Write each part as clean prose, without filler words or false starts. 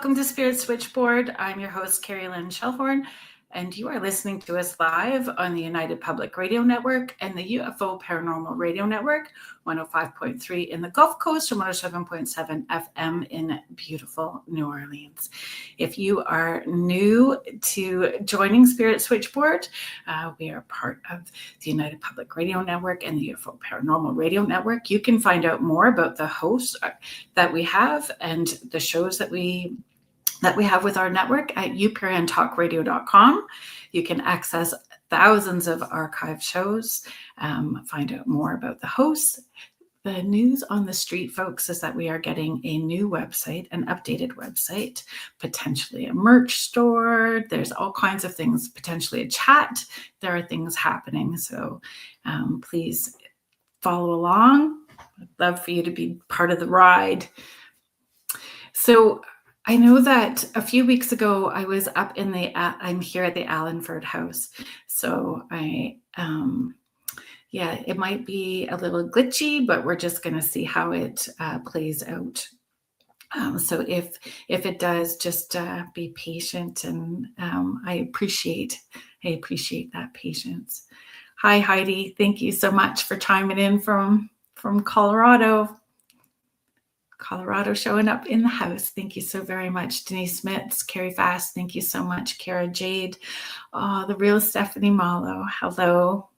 welcome to Spirit Switchboard. I'm your host, Carrie Lynn Shellhorn, and you are listening to us live on the United Public Radio Network and the UFO Paranormal Radio Network, 105.3 in the Gulf Coast and 107.7 FM in beautiful New Orleans. If you are new to joining Spirit Switchboard, we are part of the United Public Radio Network and the UFO Paranormal Radio Network. You can find out more about the hosts that we have and the shows that we have with our network at uperintalkradio.com. You can access thousands of archive shows, find out more about the hosts. The news on the street, folks, is that we are getting a new website, an updated website, potentially a merch store. There's all kinds of things, potentially a chat. There are things happening. So please follow along. I'd love for you to be part of the ride. So I know that a few weeks ago I was up I'm here at the Allenford House. So it might be a little glitchy, but we're just going to see how it plays out. So if it does, just be patient, and I appreciate that patience. Hi, Heidi. Thank you so much for chiming in from Colorado. Colorado showing up in the house. Thank you so very much. Denise Smith, Carrie Fast, thank you so much. Kara Jade, the real Stephanie Malo, hello.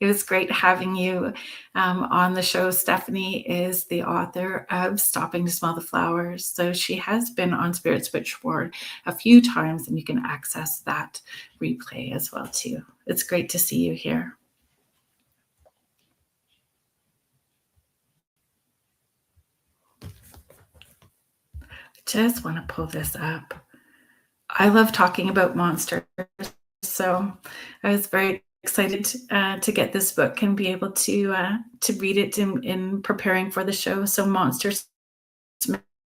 It was great having you on the show. Stephanie is the author of Stopping to Smell the Flowers. So she has been on Spirit Switchboard a few times, and you can access that replay as well too. It's great to see you here. Just want to pull this up. I love talking about monsters, so I was very excited to get this book and be able to read it in preparing for the show. So, Monsters,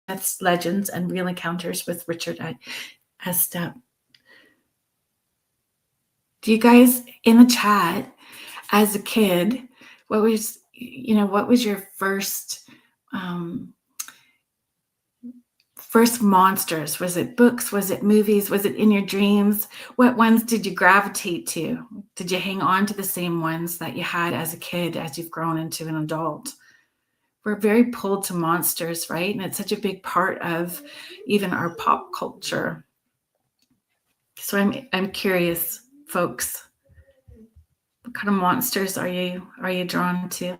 Myths, Legends, and Real Encounters with Richard Estep. Do you guys in the chat, as a kid, what was your first monsters? Was it books? Was it movies? Was it in your dreams? What ones did you gravitate to? Did you hang on to the same ones that you had as a kid as you've grown into an adult? We're very pulled to monsters, right? And it's such a big part of even our pop culture. So I'm curious, folks, what kind of monsters are you drawn to?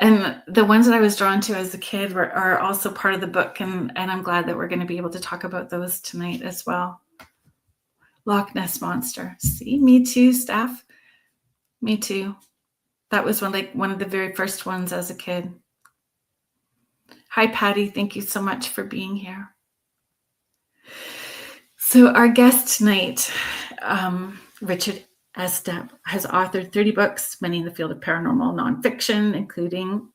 And the ones that I was drawn to as a kid are also part of the book, and I'm glad that we're going to be able to talk about those tonight as well. Loch Ness Monster. See, me too, Steph. Me too. That was one of the very first ones as a kid. Hi, Patty. Thank you so much for being here. So our guest tonight, Richard Estep, has authored 30 books, many in the field of paranormal nonfiction, including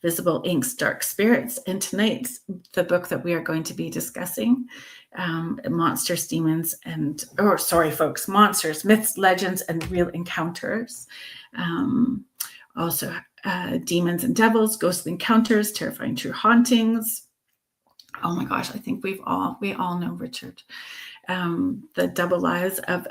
Visible Inks, Dark Spirits. And tonight, the book that we are going to be discussing, Monsters, Myths, Legends, and Real Encounters. Also, Demons and Devils, Ghostly Encounters, Terrifying True Hauntings. Oh my gosh, I think we all know Richard. The Double Lives of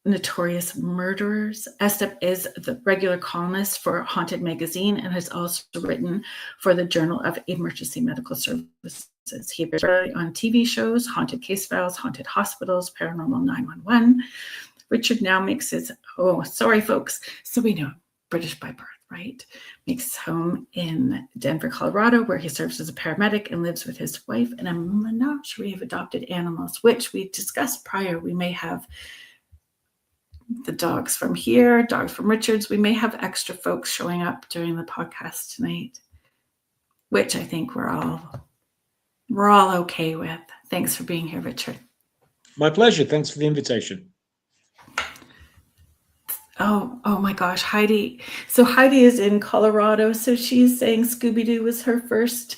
Notorious Murderers. Estep is the regular columnist for Haunted Magazine and has also written for the Journal of Emergency Medical Services. He appears on TV shows, Haunted Case Files, Haunted Hospitals, Paranormal 911. Richard now makes his, folks, so we know, British by birth, right? Makes his home in Denver, Colorado, where he serves as a paramedic and lives with his wife in a menagerie of adopted animals, which we discussed prior. We may have the dogs from here, dogs from Richard's. We may have extra folks showing up during the podcast tonight, which I think we're all okay with. Thanks for being here, Richard. My pleasure. Thanks for the invitation. Oh my gosh, Heidi. So Heidi is in Colorado. So she's saying Scooby-Doo was her first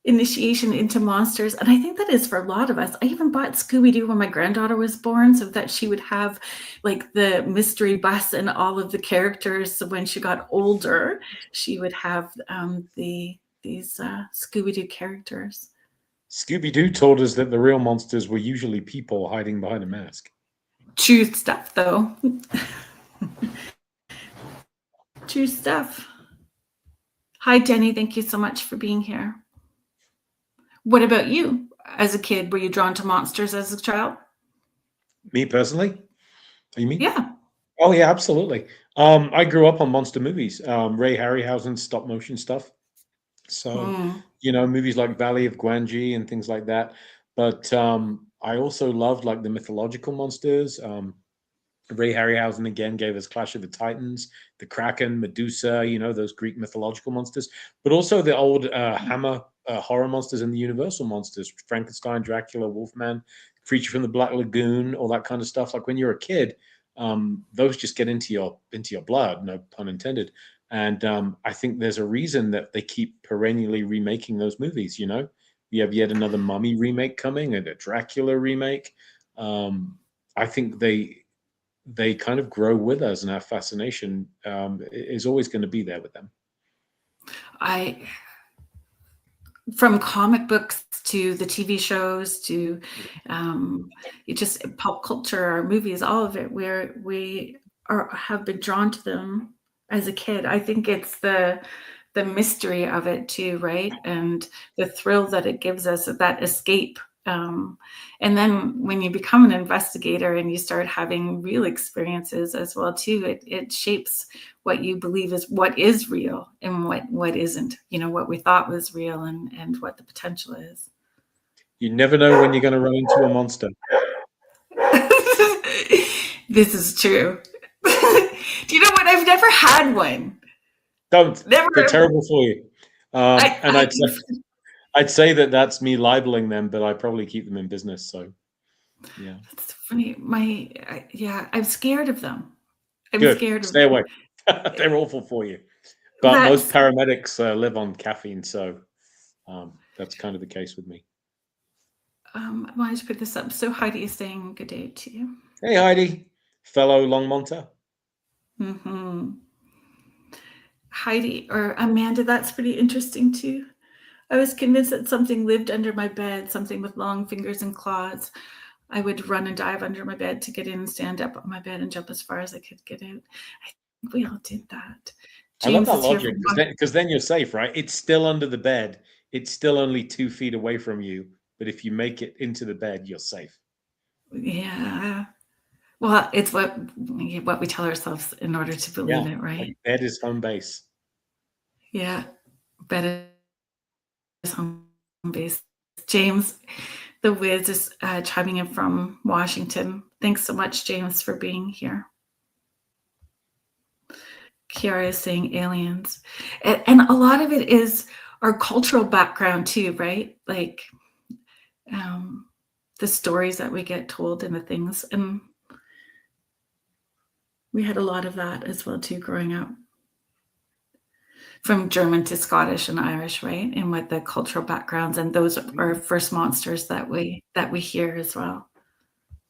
initiation into monsters. And I think that is for a lot of us. I even bought Scooby-Doo when my granddaughter was born so that she would have like the mystery bus and all of the characters. So when she got older, she would have the these Scooby-Doo characters. Scooby-Doo told us that the real monsters were usually people hiding behind a mask. True stuff, though. True stuff. Hi, Jenny. Thank you so much for being here. What about you? As a kid, were you drawn to monsters as a child? Me personally? You mean? Yeah. Oh yeah, absolutely. I grew up on monster movies, Ray Harryhausen's stop motion stuff. So, movies like Valley of Gwangi and things like that. But I also loved like the mythological monsters. Ray Harryhausen again gave us Clash of the Titans, the Kraken, Medusa, those Greek mythological monsters, but also the old Hammer horror monsters and the Universal monsters, Frankenstein, Dracula, Wolfman, Creature from the Black Lagoon, all that kind of stuff. Like when you're a kid, those just get into your blood, no pun intended. And I think there's a reason that they keep perennially remaking those movies. You have yet another Mummy remake coming and a Dracula remake. I think they kind of grow with us, and our fascination is always going to be there with them. From comic books to the TV shows to just pop culture or movies, all of it, where we have been drawn to them as a kid. I think it's the mystery of it too, right? And the thrill that it gives us, that escape. And then when you become an investigator and you start having real experiences as well too, it shapes what you believe what is real and what isn't, what we thought was real and what the potential is. You never know when you're going to run into a monster. This is true. Do you know what? I've never had one. Don't. Never. They're terrible for you. I'd say that that's me libeling them, but I probably keep them in business. So, yeah. That's funny. I'm scared of them. Good. Scared of Stay them. away. They're awful for you. But most paramedics live on caffeine, so that's kind of the case with me. I wanted to put this up. So Heidi is saying good day to you. Hey, Heidi, fellow Longmonter. Mm-hmm. Heidi or Amanda, that's pretty interesting too. I was convinced that something lived under my bed, something with long fingers and claws. I would run and dive under my bed to get in and stand up on my bed and jump as far as I could get out. I think we all did that. James, I love that logic because then you're safe, right? It's still under the bed. It's still only 2 feet away from you. But if you make it into the bed, you're safe. Yeah. Well, it's what we tell ourselves in order to believe it, right? Like bed is home base. Yeah. Bed is home base. James, the Wiz is chiming in from Washington. Thanks so much, James, for being here. Kiara is saying aliens. And a lot of it is our cultural background too, right? Like the stories that we get told and the things. And we had a lot of that as well too growing up. From German to Scottish and Irish, right? And with the cultural backgrounds, and those are first monsters that we hear as well.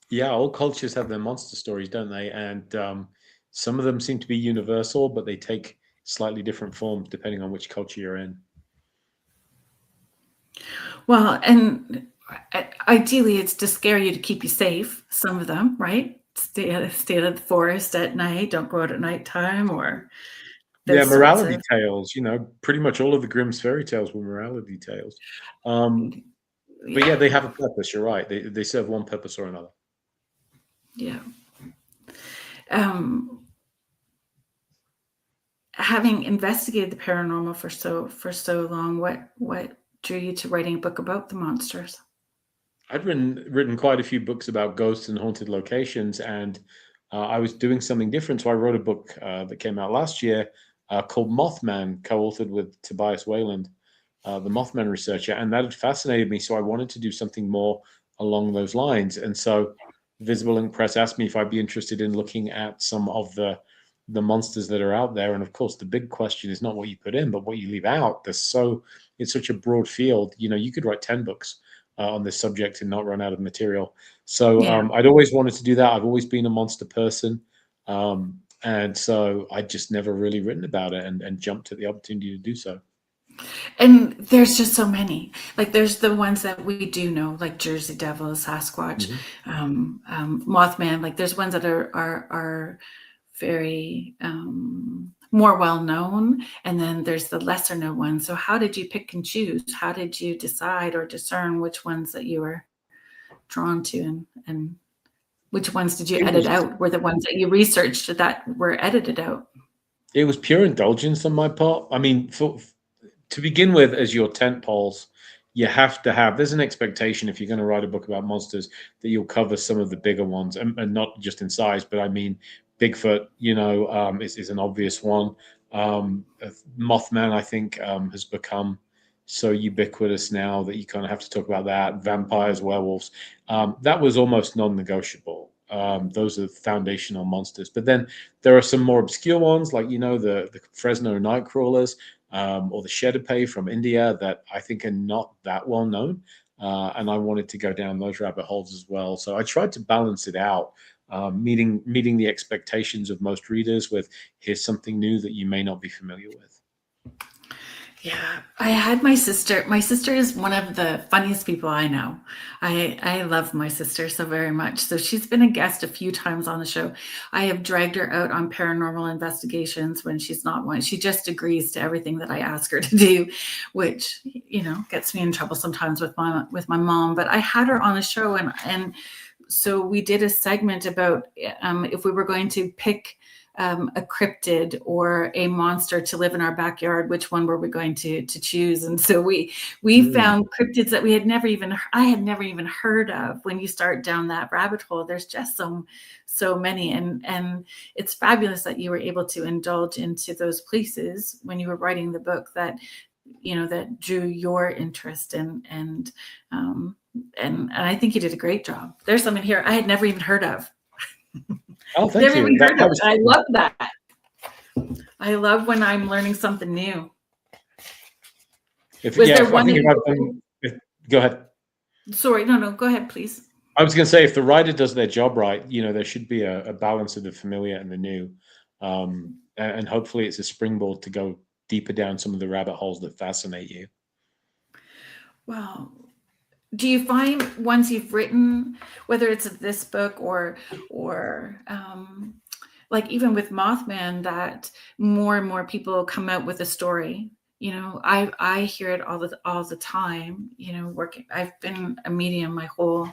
Yeah, all cultures have their monster stories, don't they? And some of them seem to be universal, but they take slightly different forms depending on which culture you're in. Well, and ideally, it's to scare you to keep you safe. Some of them, right? Stay out of the forest at night. Don't go out at nighttime, or morality tales. Pretty much all of the Grimm's fairy tales were morality tales. But yeah, they have a purpose. You're right. They serve one purpose or another. Yeah. Having investigated the paranormal for so long, what drew you to writing a book about the monsters? I'd written quite a few books about ghosts and haunted locations, and I was doing something different. So I wrote a book that came out last year called Mothman, co-authored with Tobias Wayland, the Mothman researcher, and that had fascinated me. So I wanted to do something more along those lines. And so Visible Ink Press asked me if I'd be interested in looking at some of the monsters that are out there. And of course, the big question is not what you put in, but what you leave out. It's such a broad field. You could write 10 books on this subject and not run out of material. So I'd always wanted to do that. I've always been a monster person. And so I just never really written about it and jumped at the opportunity to do so. And there's just so many. Like there's the ones that we do know, like Jersey Devil, Sasquatch, Mothman. Like there's ones that are very more well known, and then there's the lesser known ones. So how did you pick and choose? How did you decide or discern which ones that you were drawn to, and which ones did you edit out? Were the ones that you researched that were edited out? It was pure indulgence on my part. I mean, to begin with, as your tent poles, you have to have, there's an expectation if you're going to write a book about monsters that you'll cover some of the bigger ones, and not just in size, but I mean, Bigfoot, is an obvious one. Mothman, I think, has become so ubiquitous now that you kind of have to talk about that. Vampires, werewolves, that was almost non-negotiable. Those are foundational monsters. But then there are some more obscure ones, like the Fresno night crawlers, or the Shedapay from India, that I think are not that well known. And I wanted to go down those rabbit holes as well. So I tried to balance it out, meeting the expectations of most readers with, here's something new that you may not be familiar with. Yeah, I had my sister. My sister is one of the funniest people I know. I love my sister so very much. So she's been a guest a few times on the show. I have dragged her out on paranormal investigations when she's not one. She just agrees to everything that I ask her to do, which gets me in trouble sometimes with my mom. But I had her on the show, and so we did a segment about if we were going to pick a cryptid or a monster to live in our backyard, which one were we going to choose? And so we found cryptids that I had never even heard of. When you start down that rabbit hole, there's just so many, and it's fabulous that you were able to indulge into those places when you were writing the book that that drew your interest, and I think you did a great job. There's some in here I had never even heard of. Oh, thank you. I love that. I love when I'm learning something new. Go ahead. Sorry, no, go ahead, please. I was going to say, if the writer does their job right, there should be a balance of the familiar and the new, and hopefully it's a springboard to go deeper down some of the rabbit holes that fascinate you. Well, do you find once you've written, whether it's this book or like even with Mothman, that more and more people come out with a story? I hear it all the time. Working, I've been a medium my whole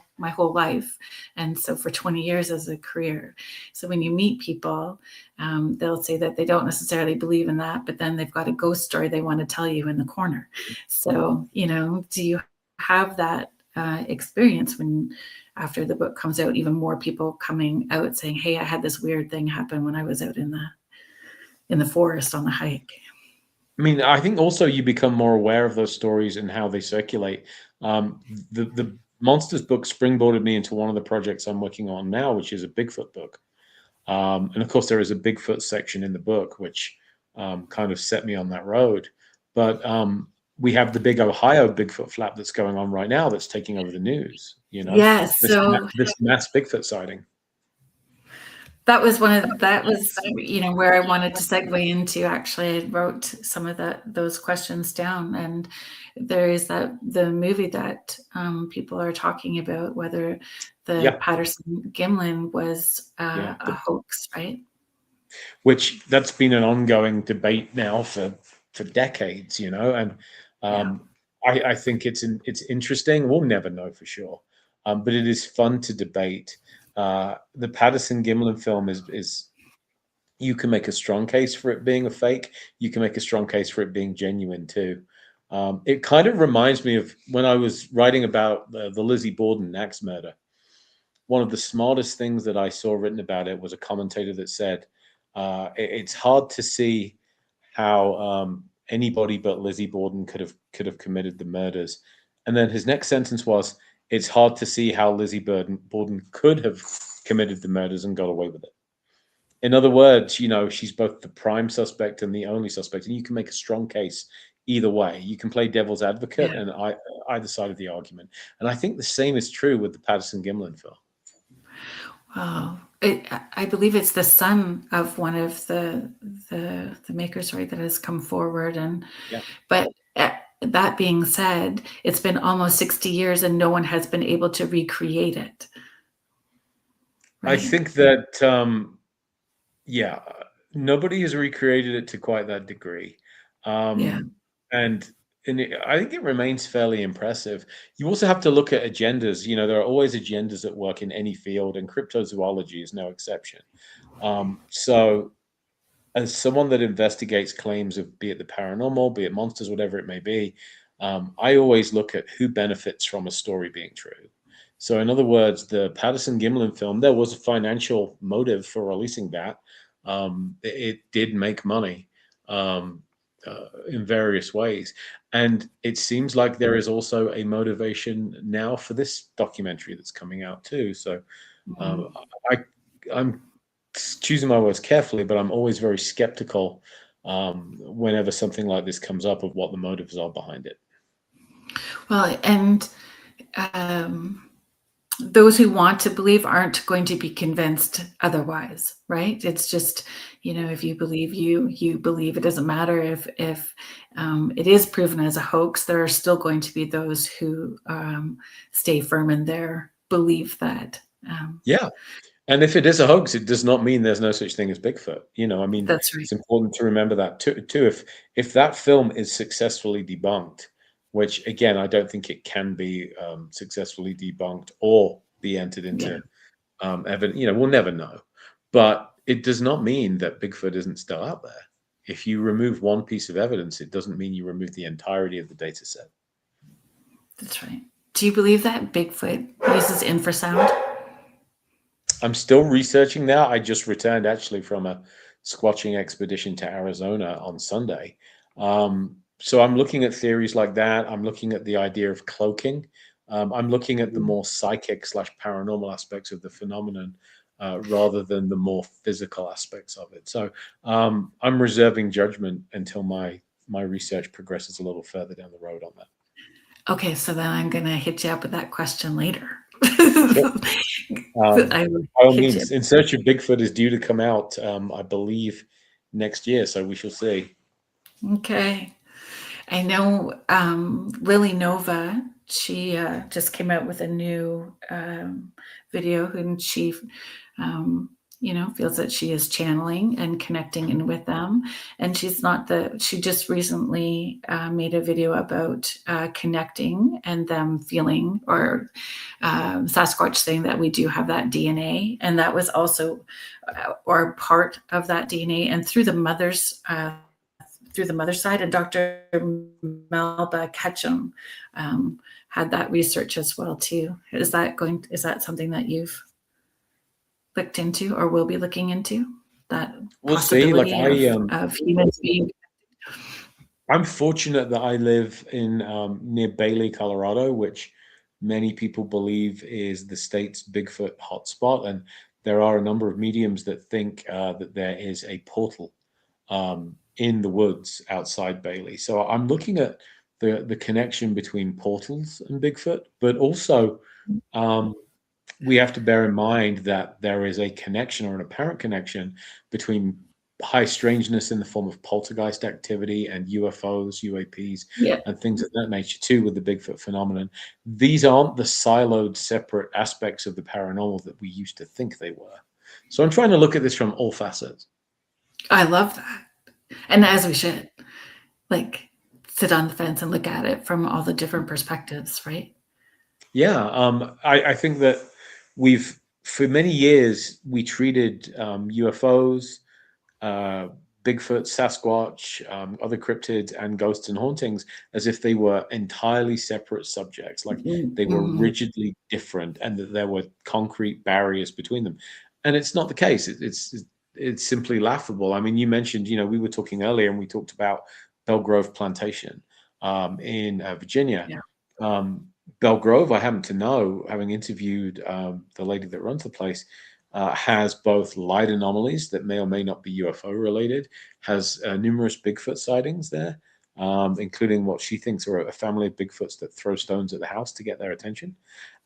life, and so for 20 years as a career. So when you meet people, they'll say that they don't necessarily believe in that, but then they've got a ghost story they want to tell you in the corner. So do you have that experience when, after the book comes out, even more people coming out saying, hey, I had this weird thing happen when I was out in the forest on the hike? I mean, I think also you become more aware of those stories and how they circulate. The Monsters book springboarded me into one of the projects I'm working on now, which is a Bigfoot book. And of course, there is a Bigfoot section in the book, which kind of set me on that road. But we have the big Ohio Bigfoot flap that's going on right now that's taking over the news. Yes. This mass Bigfoot sighting. That was where I wanted to segue into. Actually, I wrote some of those questions down, and there is the movie that people are talking about, whether the Patterson Gimlin was a hoax, right? Which that's been an ongoing debate now for decades, and I think it's interesting. We'll never know for sure, but it is fun to debate. The Patterson Gimlin film is you can make a strong case for it being a fake. You can make a strong case for it being genuine too. It kind of reminds me of when I was writing about the Lizzie Borden axe murder. One of the smartest things that I saw written about it was a commentator that said, it's hard to see how anybody but Lizzie Borden could have committed the murders. And then his next sentence was, it's hard to see how Lizzie Borden could have committed the murders and got away with it. In other words, she's both the prime suspect and the only suspect, and you can make a strong case either way. You can play devil's advocate and either side of the argument. And I think the same is true with the Patterson Gimlin film. Wow. I believe it's the son of one of the makers, right, that has come forward, but That being said, it's been almost 60 years and no one has been able to recreate it. I Right? think that, yeah, nobody has recreated it to quite that degree. Yeah. And I think it remains fairly impressive. You also have to look at agendas. There are always agendas at work in any field, and cryptozoology is no exception. So as someone that investigates claims of, be it the paranormal, be it monsters, whatever it may be, I always look at who benefits from a story being true. So, in other words, the Patterson Gimlin film, there was a financial motive for releasing that. It did make money in various ways. And it seems like there is also a motivation now for this documentary that's coming out too. So, Mhm. um, I, I'm choosing my words carefully, but I'm always very skeptical whenever something like this comes up of what the motives are behind it. Well, and um, those who want to believe aren't going to be convinced otherwise, right? It's just, if you believe you believe. It doesn't matter if it is proven as a hoax. There are still going to be those who stay firm in their belief that Yeah. And if it is a hoax, it does not mean there's no such thing as Bigfoot. I mean, that's right. it's important to remember that too. If that film is successfully debunked, which again, I don't think it can be successfully debunked or be entered Yeah, into evidence, we'll never know. But it does not mean that Bigfoot isn't still out there. If you remove one piece of evidence, it doesn't mean you remove the entirety of the data set. that's right. Do you believe that Bigfoot uses infrasound? I'm still researching that. I just returned actually from a squatching expedition to Arizona on Sunday. So I'm looking at theories like that. I'm looking at the idea of cloaking. I'm looking at the more psychic / paranormal aspects of the phenomenon rather than the more physical aspects of it. So I'm reserving judgment until my research progresses a little further down the road on that. Okay, so then I'm gonna hit you up with that question later. Sure. I will By all hit you. means, In Search of Bigfoot is due to come out, I believe, next year, so we shall see. Okay. I know Lily Nova, she just came out with a new video, and she, feels that she is channeling and connecting in with them. And she just recently made a video about connecting and them feeling, or Sasquatch saying that we do have that DNA. And that was also, or part of that DNA. And through the mother's side, and Dr. Melba Ketchum had that research as well too. Is that something that you've looked into or will be looking into? That We'll see. Like possibility of humans being. I'm fortunate that I live in near Bailey, Colorado, which many people believe is the state's Bigfoot hotspot, and there are a number of mediums that think that there is a portal in the woods outside Bailey. So I'm looking at the connection between portals and Bigfoot, but also um, we have to bear in mind that there is a connection, or an apparent connection, between high strangeness in the form of poltergeist activity and UFOs, UAPs, Yeah. and things of that nature too with the Bigfoot phenomenon. These aren't the siloed, separate aspects of the paranormal that we used to think they were. So I'm trying to look at this from all facets. I love that. And as we should, like, sit on the fence and look at it from all the different perspectives, right? Yeah, I think that for many years, we treated UFOs, uh, Bigfoot, Sasquatch, other cryptids, and ghosts and hauntings as if they were entirely separate subjects, like they were Mm-hmm. rigidly different, and that there were concrete barriers between them. And it's not the case. It's simply laughable. I mean, you mentioned, we were talking earlier, and we talked about Belgrove Plantation in Virginia. Yeah. Um, Belgrove, I happen to know, having interviewed the lady that runs the place, has both light anomalies that may or may not be UFO related, has numerous Bigfoot sightings there, including what she thinks are a family of Bigfoots that throw stones at the house to get their attention,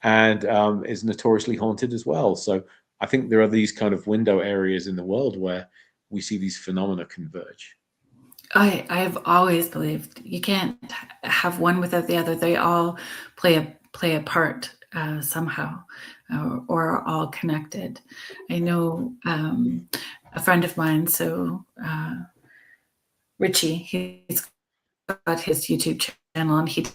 and is notoriously haunted as well. So I think there are these kind of window areas in the world where we see these phenomena converge. I've always believed you can't have one without the other. They all play a part somehow, or are all connected. I know a friend of mine, so Richie, he's got his YouTube channel and he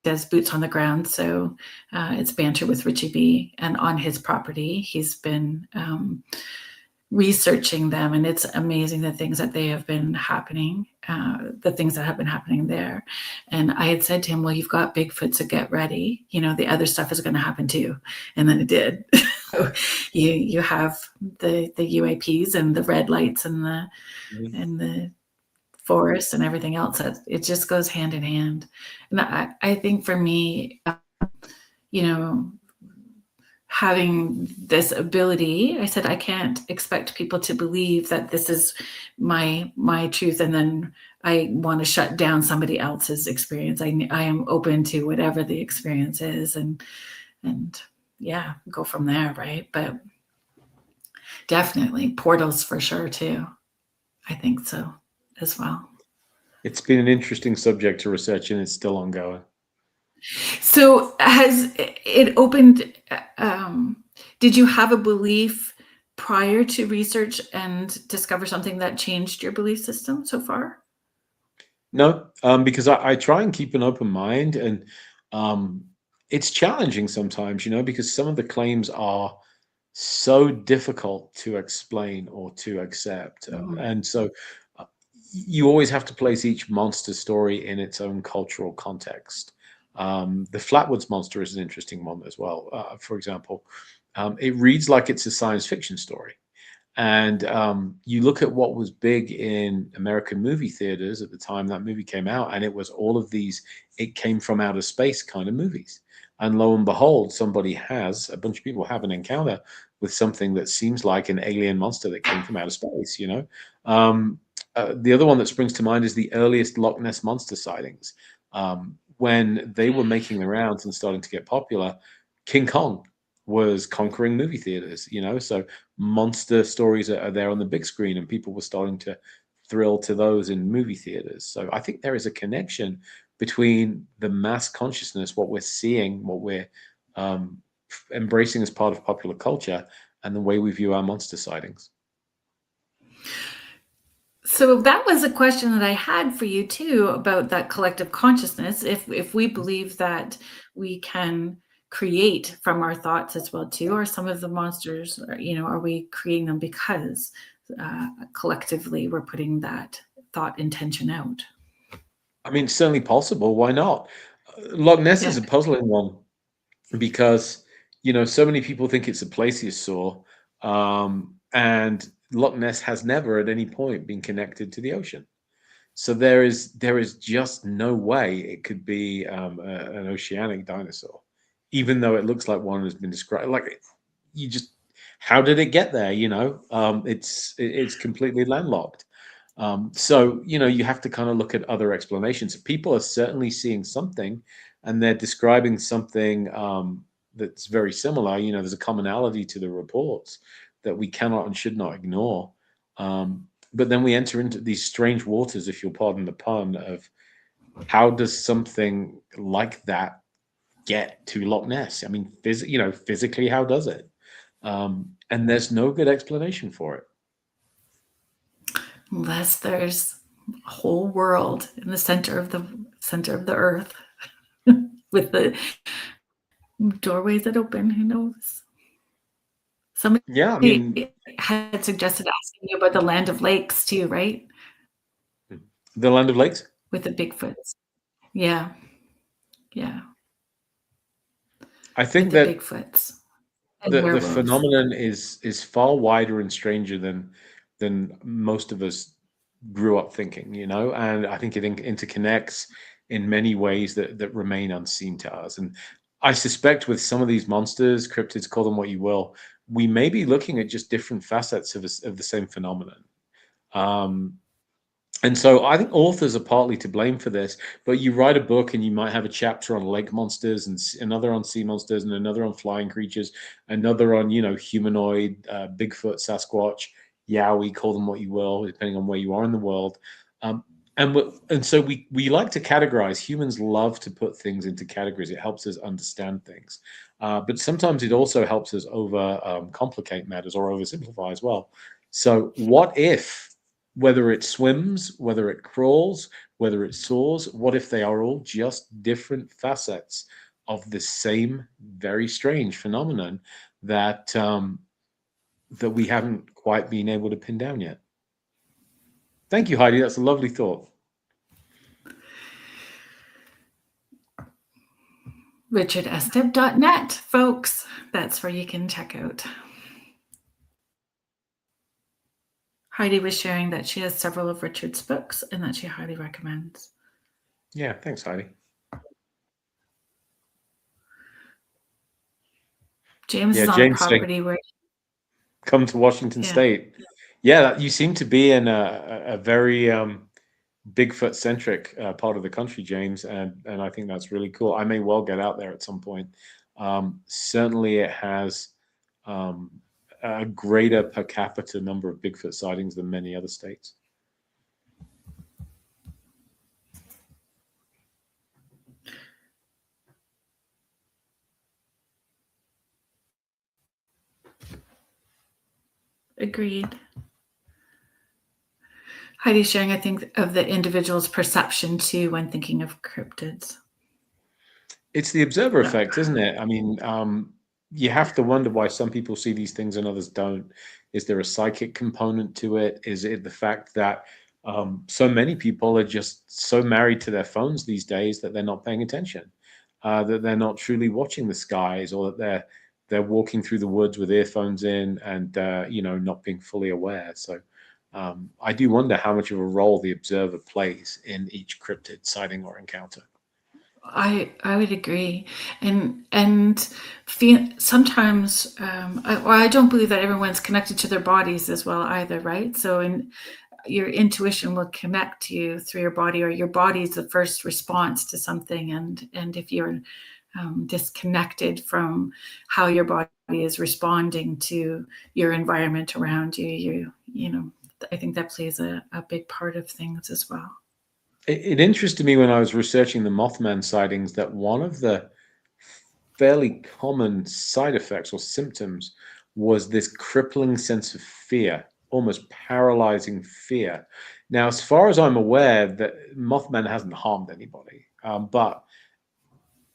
does boots on the ground. So it's banter with Richie B. And on his property, he's been researching them, and it's amazing the things that they have been happening, the things that have been happening there. And I had said to him, well, you've got Bigfoot, so get ready. You know, the other stuff is going to happen too. And then it did. So you have the UAPs and the red lights and the forest and everything else. It just goes hand in hand. And I think for me, you know, having this ability, I said, I can't expect people to believe that this is my truth, and then I want to shut down somebody else's experience. I am open to whatever the experience is, and yeah, go from there, right? But definitely portals for sure too. I think so as well. It's been an interesting subject to research, and it's still ongoing. So has it opened, did you have a belief prior to research and discover something that changed your belief system so far? No, because I try and keep an open mind, and it's challenging sometimes, because some of the claims are so difficult to explain or to accept. And so you always have to place each monster story in its own cultural context. The Flatwoods monster is an interesting one as well. For example, it reads like it's a science fiction story. And you look at what was big in American movie theaters at the time that movie came out, and it was all of these, it came from outer space kind of movies. And lo and behold, a bunch of people have an encounter with something that seems like an alien monster that came from outer space, the other one that springs to mind is the earliest Loch Ness monster sightings. When they were making the rounds and starting to get popular, King Kong was conquering movie theaters, so monster stories are there on the big screen, and people were starting to thrill to those in movie theaters. So I think there is a connection between the mass consciousness, what we're seeing, what we're embracing as part of popular culture, and the way we view our monster sightings. So that was a question that I had for you too, about that collective consciousness. If we believe that we can create from our thoughts as well too, or some of the monsters, are we creating them because collectively we're putting that thought intention out? I mean, certainly possible. Why not? Loch Ness is Yeah. a puzzling one because, so many people think it's a plesiosaur, and Loch Ness has never at any point been connected to the ocean. So there is just no way it could be an oceanic dinosaur, even though it looks like one has been described. Like, how did it get there? It's completely landlocked. So you have to kind of look at other explanations. People are certainly seeing something, and they're describing something that's very similar. There's a commonality to the reports that we cannot and should not ignore. But then we enter into these strange waters, if you'll pardon the pun, of how does something like that get to Loch Ness? I mean, physically, how does it? And there's no good explanation for it. Unless there's a whole world in the center of the earth with the doorways that open, who knows? Somebody Yeah, I mean, had suggested asking you about the Land of Lakes too, right? the Land of Lakes? With the Bigfoots. Yeah. Yeah. I think With the that Bigfoots and the werewolves. phenomenon is far wider and stranger than most of us grew up thinking, and I think it interconnects in many ways that remain unseen to us. And I suspect with some of these monsters, cryptids, call them what you will, we may be looking at just different facets of the same phenomenon. And so I think authors are partly to blame for this, but you write a book and you might have a chapter on lake monsters, and another on sea monsters, and another on flying creatures, another on, humanoid, Bigfoot, Sasquatch, Yowie, call them what you will, depending on where you are in the world. And so we like to categorize. Humans love to put things into categories. It helps us understand things, but sometimes it also helps us over complicate matters or oversimplify as well. So what if, whether it swims, whether it crawls, whether it soars, what if they are all just different facets of the same very strange phenomenon that that we haven't quite been able to pin down yet? Thank you, Heidi. That's a lovely thought. RichardEstep.net, folks. That's where you can check out. Heidi was sharing that she has several of Richard's books and that she highly recommends. Yeah, thanks, Heidi. James is on a property where come to Washington State. Yeah, you seem to be in a very Bigfoot centric part of the country, James, and I think that's really cool. I may well get out there at some point. Certainly, it has a greater per capita number of Bigfoot sightings than many other states. Agreed. Heidi's sharing, I think, of the individual's perception too when thinking of cryptids. It's the observer effect, isn't it? I mean, you have to wonder why some people see these things and others don't. Is there a psychic component to it? Is it the fact that so many people are just so married to their phones these days that they're not paying attention, that they're not truly watching the skies, or that they're walking through the woods with earphones in and not being fully aware. So I do wonder how much of a role the observer plays in each cryptid sighting or encounter. I would agree, and sometimes I don't believe that everyone's connected to their bodies as well either, right? So your intuition will connect you through your body, or your body's the first response to something, and if you're disconnected from how your body is responding to your environment around you, I think that plays a big part of things as well. It interested me when I was researching the Mothman sightings that one of the fairly common side effects or symptoms was this crippling sense of fear, almost paralyzing fear. Now, as far as I'm aware, that Mothman hasn't harmed anybody, but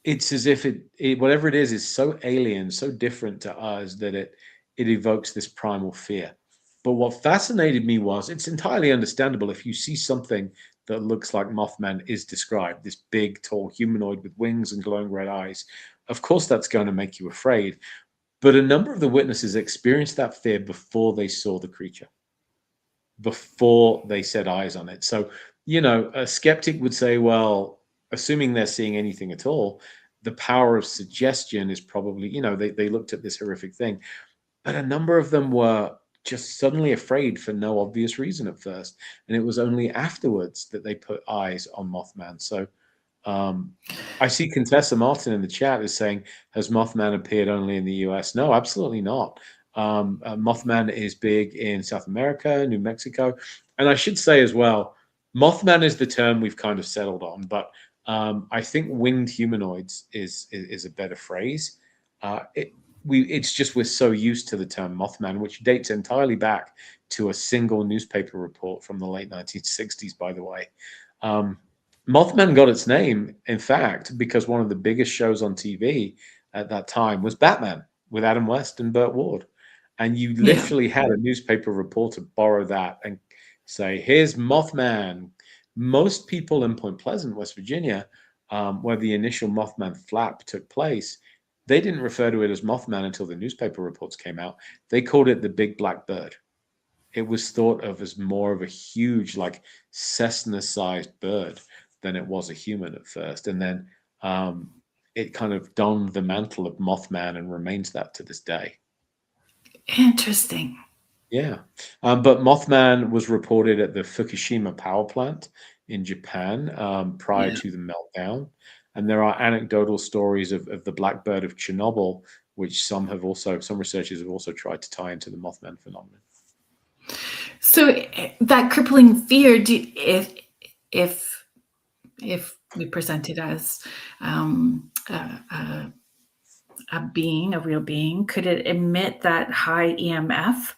it's as if it whatever it is so alien, so different to us that it evokes this primal fear. But what fascinated me was, it's entirely understandable if you see something that looks like Mothman is described, this big, tall humanoid with wings and glowing red eyes. Of course, that's going to make you afraid. But a number of the witnesses experienced that fear before they saw the creature, before they set eyes on it. So, a skeptic would say, well, assuming they're seeing anything at all, the power of suggestion is probably, they looked at this horrific thing. But a number of them were just suddenly afraid for no obvious reason at first. And it was only afterwards that they put eyes on Mothman. So I see Contessa Martin in the chat is saying, has Mothman appeared only in the US? No, absolutely not. Mothman is big in South America, New Mexico. And I should say as well, Mothman is the term we've kind of settled on, but I think winged humanoids is a better phrase. It's just we're so used to the term Mothman, which dates entirely back to a single newspaper report from the late 1960s, by the way. Mothman got its name, in fact, because one of the biggest shows on TV at that time was Batman with Adam West and Burt Ward. And you literally had a newspaper reporter borrow that and say, here's Mothman. Most people in Point Pleasant, West Virginia, where the initial Mothman flap took place, they didn't refer to it as Mothman until the newspaper reports came out. They called it the Big Black Bird. It was thought of as more of a huge, like Cessna-sized bird than it was a human at first. And then it kind of donned the mantle of Mothman and remains that to this day. Interesting. Yeah. But Mothman was reported at the Fukushima power plant in Japan prior to the meltdown. And there are anecdotal stories of the blackbird of Chernobyl, which some researchers have also tried to tie into the Mothman phenomenon. So that crippling fear, if we present it as a being, a real being, could it emit that high EMF?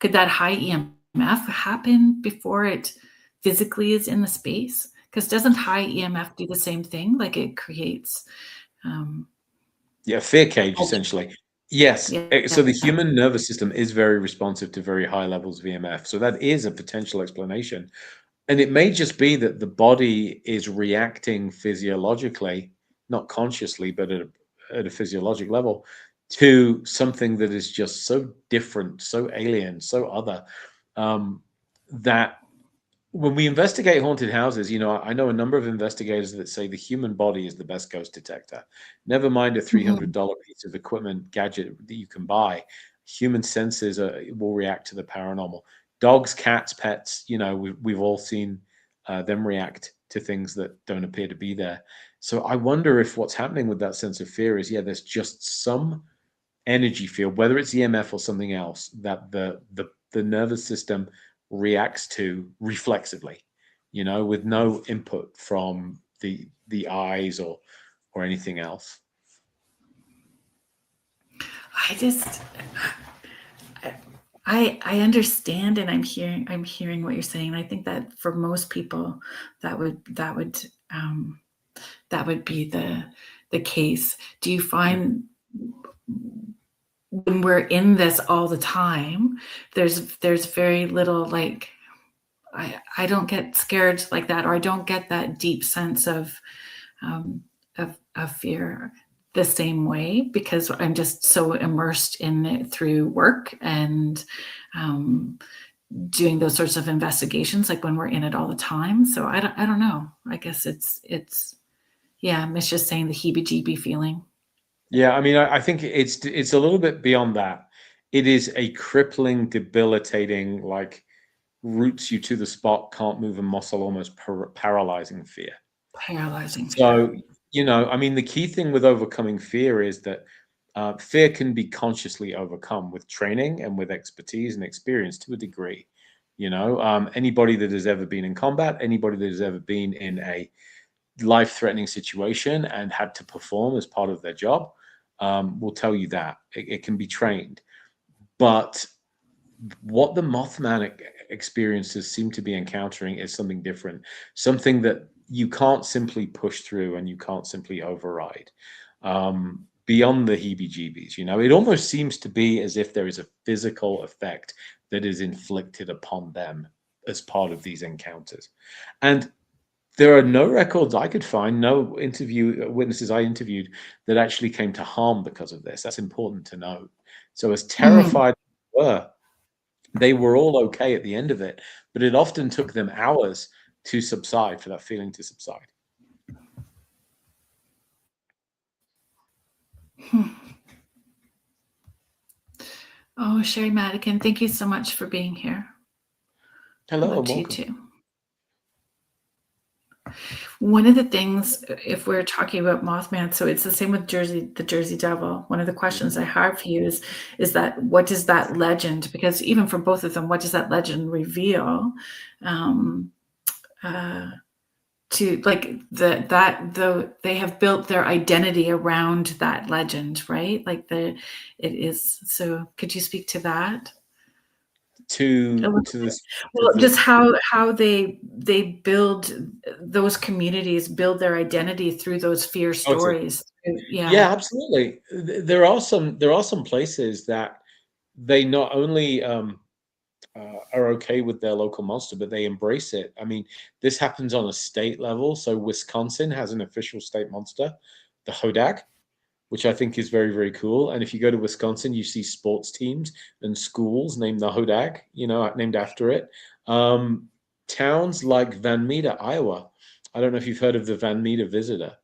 Could that high EMF happen before it physically is in the space? Because doesn't high EMF do the same thing? Like it creates, um, Yeah, fear cage, essentially. Yes. yeah, So the human nervous system is very responsive to very high levels of EMF. So that is a potential explanation. And it may just be that the body is reacting physiologically, not consciously, but at a physiologic level, to something that is just so different, so alien, so other, that when we investigate haunted houses, I know a number of investigators that say the human body is the best ghost detector. Never mind a Mhm. $300 piece of equipment gadget that you can buy. Human senses will react to the paranormal. Dogs, cats, pets, we've all seen them react to things that don't appear to be there. So I wonder if what's happening with that sense of fear is, there's just some energy field, whether it's EMF or something else, that the nervous system reacts to reflexively, with no input from the eyes or anything else. I just, I understand, and I'm hearing what you're saying. I think that for most people, that um, that would be the case. Do you Mm. find when we're in this all the time, there's very little like I don't get scared like that, or I don't get that deep sense um, of fear the same way because I'm just so immersed in it through work and um, doing those sorts of investigations, like when we're in it all the time. So I don't know. I guess it's yeah. It's just saying the heebie-jeebie feeling. Yeah, I mean, I think it's a little bit beyond that. It is a crippling, debilitating, like roots you to the spot, can't move a muscle, almost paralyzing fear. Paralyzing fear. So, I mean, the key thing with overcoming fear is that fear can be consciously overcome with training and with expertise and experience to a degree. Anybody that has ever been in combat, anybody that has ever been in a life-threatening situation and had to perform as part of their job will tell you that it can be trained. But what the Mothman experiences seem to be encountering is something different, something that you can't simply push through and you can't simply override. Beyond the heebie-jeebies, it almost seems to be as if there is a physical effect that is inflicted upon them as part of these encounters. And there are no records I could find, no interview witnesses I interviewed that actually came to harm because of this. That's important to note. So as Mhm. terrified as they were all okay at the end of it, but it often took them hours to subside, for that feeling to subside. Hmm. Oh, Sherry Madigan, thank you so much for being here. Hello Love and to you welcome. too. One of the things, if we're talking about Mothman, so it's the same with the Jersey Devil. One of the questions I Mhm. have for you is that what does that legend? Because even for both of them, what does that legend reveal? Um, uh, to like they have built their identity around that legend, right? Like it is. So, could you speak to that? A To little to bit. this to Well, just the how they build those communities, build their identity through those fear totally. stories. Yeah. Yeah, absolutely. There are some places that they not only are okay with their local monster, but they embrace it. I mean, this happens on a state level. So Wisconsin has an official state monster, the Hodag, which I think is very, very cool. And if you go to Wisconsin, you see sports teams and schools named the Hodag, named after it. Um, Towns like Van Meter, Iowa. I don't know if you've heard of the Van Meter visitor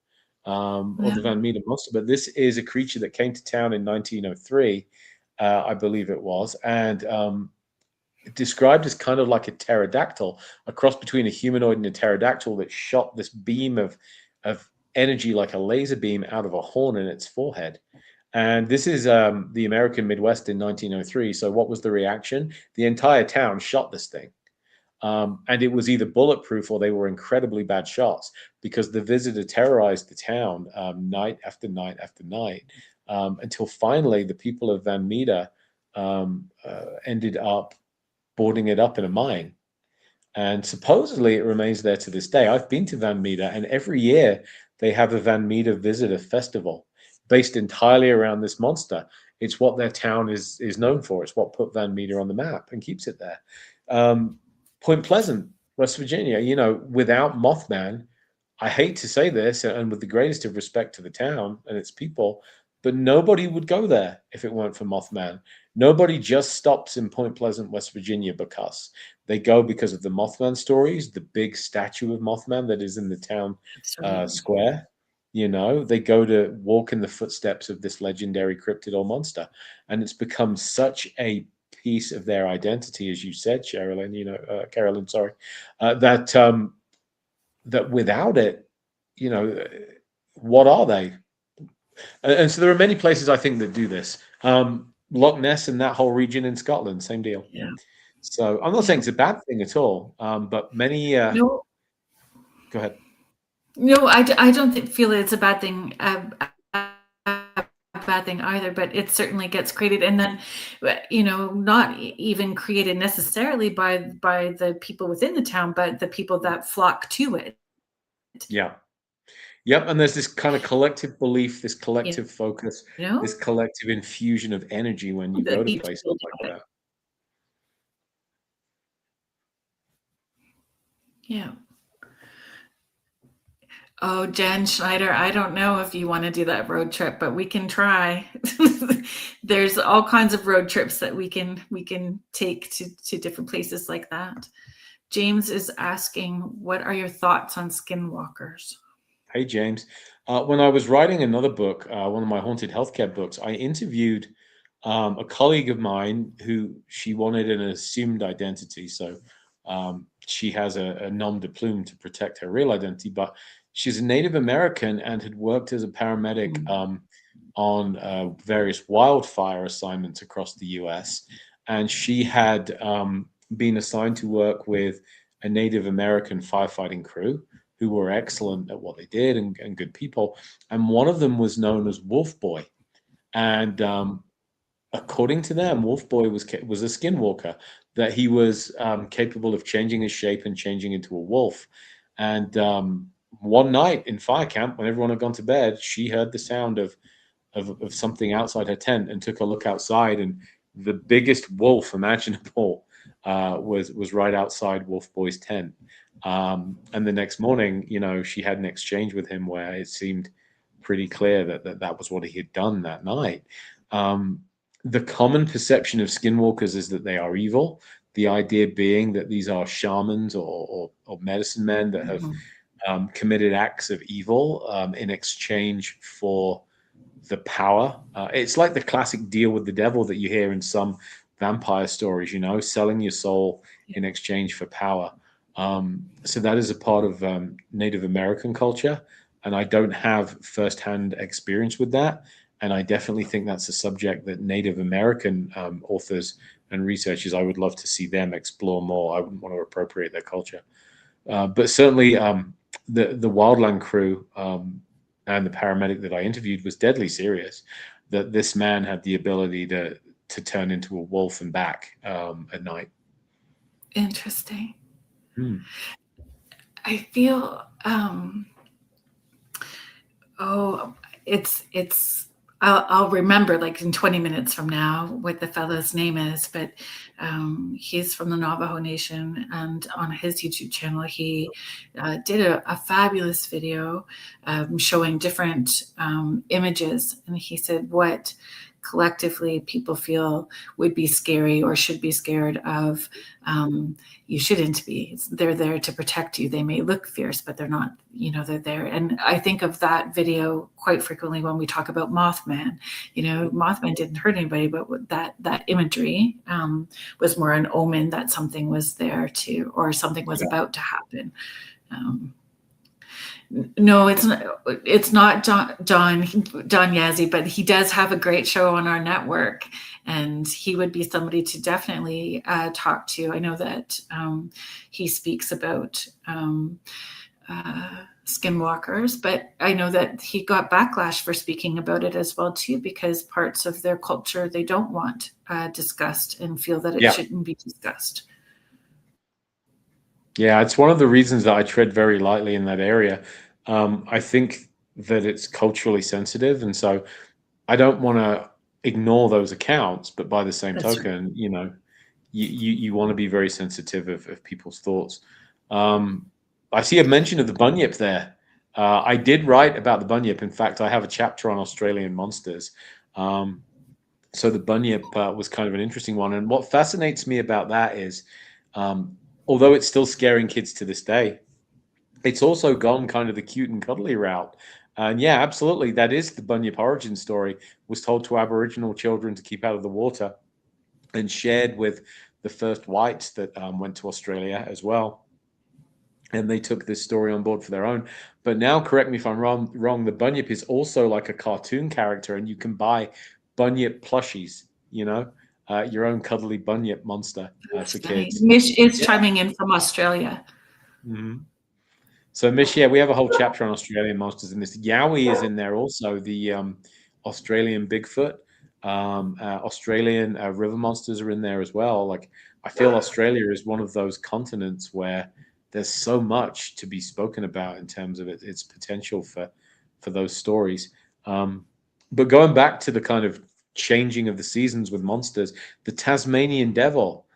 or Yeah. the Van Meter monster, but this is a creature that came to town in 1903, I believe it was, and described as kind of like a pterodactyl, a cross between a humanoid and a pterodactyl that shot this beam of energy like a laser beam out of a horn in its forehead. And this is the American Midwest in 1903. So what was the reaction? The entire town shot this thing. And it was either bulletproof or they were incredibly bad shots because the visitor terrorized the town night after night after night until finally the people of Van Meter ended up boarding it up in a mine. And supposedly it remains there to this day. I've been to Van Meter, and every year they have a Van Meter Visitor Festival based entirely around this monster. It's what their town is known for. It's what put Van Meter on the map and keeps it there. Point Pleasant, West Virginia, without Mothman, I hate to say this, and with the greatest of respect to the town and its people, but nobody would go there if it weren't for Mothman. Nobody just stops in Point Pleasant, West Virginia because they go because of the Mothman stories, the big statue of Mothman that is in the town square. They go to walk in the footsteps of this legendary cryptid or monster, and it's become such a piece of their identity, as you said, Carolyn, sorry, that without it, what are they? And so there are many places I think that do this. Loch Ness and that whole region in Scotland, same deal. Yeah. So I'm not saying it's a bad thing at all, but many. No. Go ahead. No, I don't feel it's a bad thing. Bad thing either, but it certainly gets created, and then not even created necessarily by the people within the town, but the people that flock to it. Yep, and there's this kind of collective belief, this collective focus, this collective infusion of energy when you go to places like that. Yeah. Oh, Jen Schneider, I don't know if you want to do that road trip, but we can try. There's all kinds of road trips that we can take to different places like that. James is asking, what are your thoughts on skinwalkers? Hey, James. When I was writing another book, one of my haunted healthcare books, I interviewed a colleague of mine who she wanted an assumed identity. So she has a nom de plume to protect her real identity, but she's a Native American and had worked as a paramedic on various wildfire assignments across the US. And she had been assigned to work with a Native American firefighting crew who were excellent at what they did and good people. And one of them was known as Wolf Boy. And according to them, Wolf Boy was a skinwalker, that he was capable of changing his shape and changing into a wolf. And one night in fire camp, when everyone had gone to bed, she heard the sound of something outside her tent and took a look outside, and the biggest wolf imaginable was right outside Wolf Boy's tent. And the next morning, she had an exchange with him where it seemed pretty clear that was what he had done that night. The common perception of skinwalkers is that they are evil. The idea being that these are shamans or medicine men that have committed acts of evil in exchange for the power. It's like the classic deal with the devil that you hear in some vampire stories, selling your soul in exchange for power. So that is a part of Native American culture, and I don't have firsthand experience with that. And I definitely think that's a subject that Native American authors and researchers, I would love to see them explore more. I wouldn't want to appropriate their culture. But certainly the wildland crew and the paramedic that I interviewed was deadly serious that this man had the ability to turn into a wolf and back at night. Interesting. I feel I'll remember like in 20 minutes from now what the fellow's name is, but he's from the Navajo Nation, and on his YouTube channel he did a fabulous video showing different images, and he said what collectively people feel would be scary or should be scared of. You shouldn't be. They're there to protect you. They may look fierce, but they're not, they're there. And I think of that video quite frequently when we talk about Mothman. Mothman didn't hurt anybody, but that imagery was more an omen that something was there or something was about to happen. No, it's not John Yazzie, but he does have a great show on our network, and he would be somebody to definitely talk to. I know that he speaks about skinwalkers, but I know that he got backlash for speaking about it as well too, because parts of their culture they don't want discussed and feel that it shouldn't be discussed. Yeah, it's one of the reasons that I tread very lightly in that area. I think that it's culturally sensitive, and so I don't want to ignore those accounts. But by the same token, you know, you want to be very sensitive of people's thoughts. I see a mention of the bunyip there. I did write about the bunyip. In fact, I have a chapter on Australian monsters. So the bunyip was kind of an interesting one. And what fascinates me about that is, although it's still scaring kids to this day, it's also gone kind of the cute and cuddly route. And yeah, absolutely, that is the bunyip origin story. Was told to Aboriginal children to keep out of the water, and shared with the first whites that went to Australia as well. And they took this story on board for their own. But now, correct me if I'm wrong, the bunyip is also like a cartoon character, and you can buy bunyip plushies, you know, your own cuddly bunyip monster for kids. Mish is chiming in from Australia. Mm-hmm. So, Mish, yeah, we have a whole chapter on Australian monsters in this. Yowie is in there also, the Australian Bigfoot. Australian river monsters are in there as well. Like, I feel Australia is one of those continents where there's so much to be spoken about in terms of its potential for those stories. But going back to the kind of changing of the seasons with monsters, the Tasmanian Devil,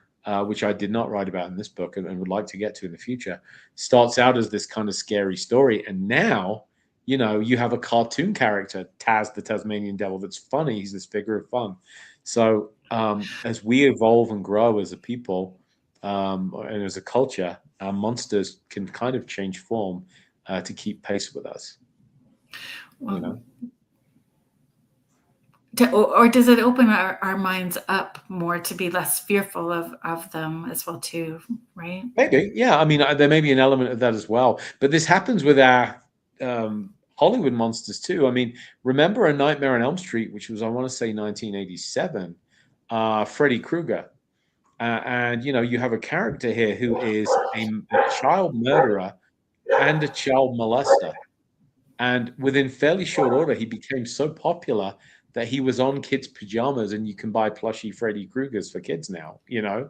which I did not write about in this book and would like to get to in the future, starts out as this kind of scary story. And now, you know, you have a cartoon character, Taz, the Tasmanian Devil, that's funny. He's this figure of fun. So as we evolve and grow as a people and as a culture, monsters can kind of change form to keep pace with us. Well, you know? Or does it open our minds up more to be less fearful of them as well too, right? Maybe, yeah. I mean, there may be an element of that as well. But this happens with our Hollywood monsters too. I mean, remember A Nightmare on Elm Street, which was, I want to say, 1987, Freddy Krueger. And, you know, you have a character here who is a child murderer and a child molester. And within fairly short order, he became so popular that he was on kids' pajamas, and you can buy plushy Freddy Kruegers for kids now, you know.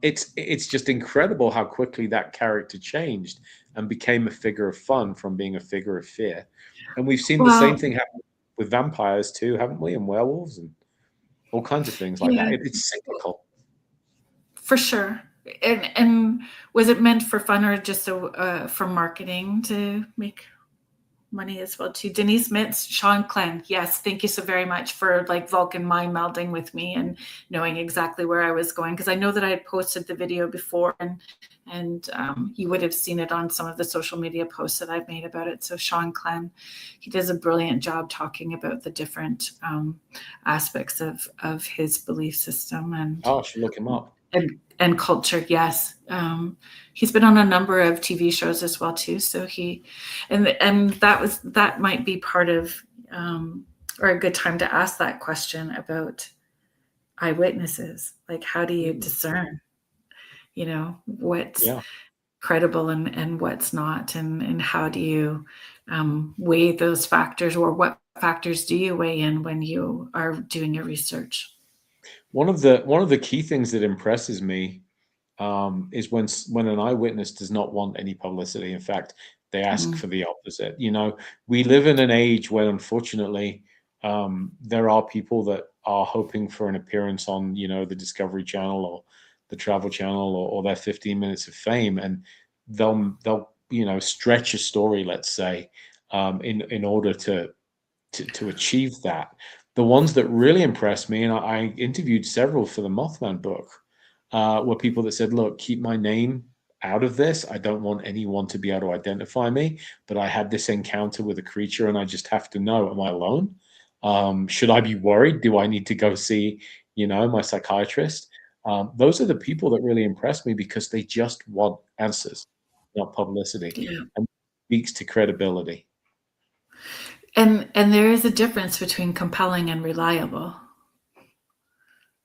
It's just incredible how quickly that character changed and became a figure of fun from being a figure of fear. And we've seen the same thing happen with vampires too, haven't we? And werewolves and all kinds of things like that. It's cyclical. For sure. And was it meant for fun or just for marketing to make money as well too? Denise Mitz, Sean Clenn, yes, thank you so very much for like Vulcan mind melding with me and knowing exactly where I was going, because I know that I had posted the video before, and you would have seen it on some of the social media posts that I've made about it. So Sean Clenn, he does a brilliant job talking about the different aspects of his belief system. And I should look him up. And culture, yes. He's been on a number of TV shows as well too. So that might be part of, or a good time to ask that question about eyewitnesses. Like, how do you discern, you know, what's credible and what's not, and how do you weigh those factors, or what factors do you weigh in when you are doing your research? One of the key things that impresses me is when an eyewitness does not want any publicity. In fact, they ask for the opposite. You know, we live in an age where, unfortunately, there are people that are hoping for an appearance on, you know, the Discovery Channel or the Travel Channel or their 15 minutes of fame, and they'll you know, stretch a story, let's say, in order to achieve that. The ones that really impressed me, and I interviewed several for the Mothman book, were people that said, look, keep my name out of this. I don't want anyone to be able to identify me, but I had this encounter with a creature and I just have to know, am I alone? Should I be worried? Do I need to go see, you know, my psychiatrist? Those are the people that really impress me because they just want answers, not publicity. And speaks to credibility. And there is a difference between compelling and reliable.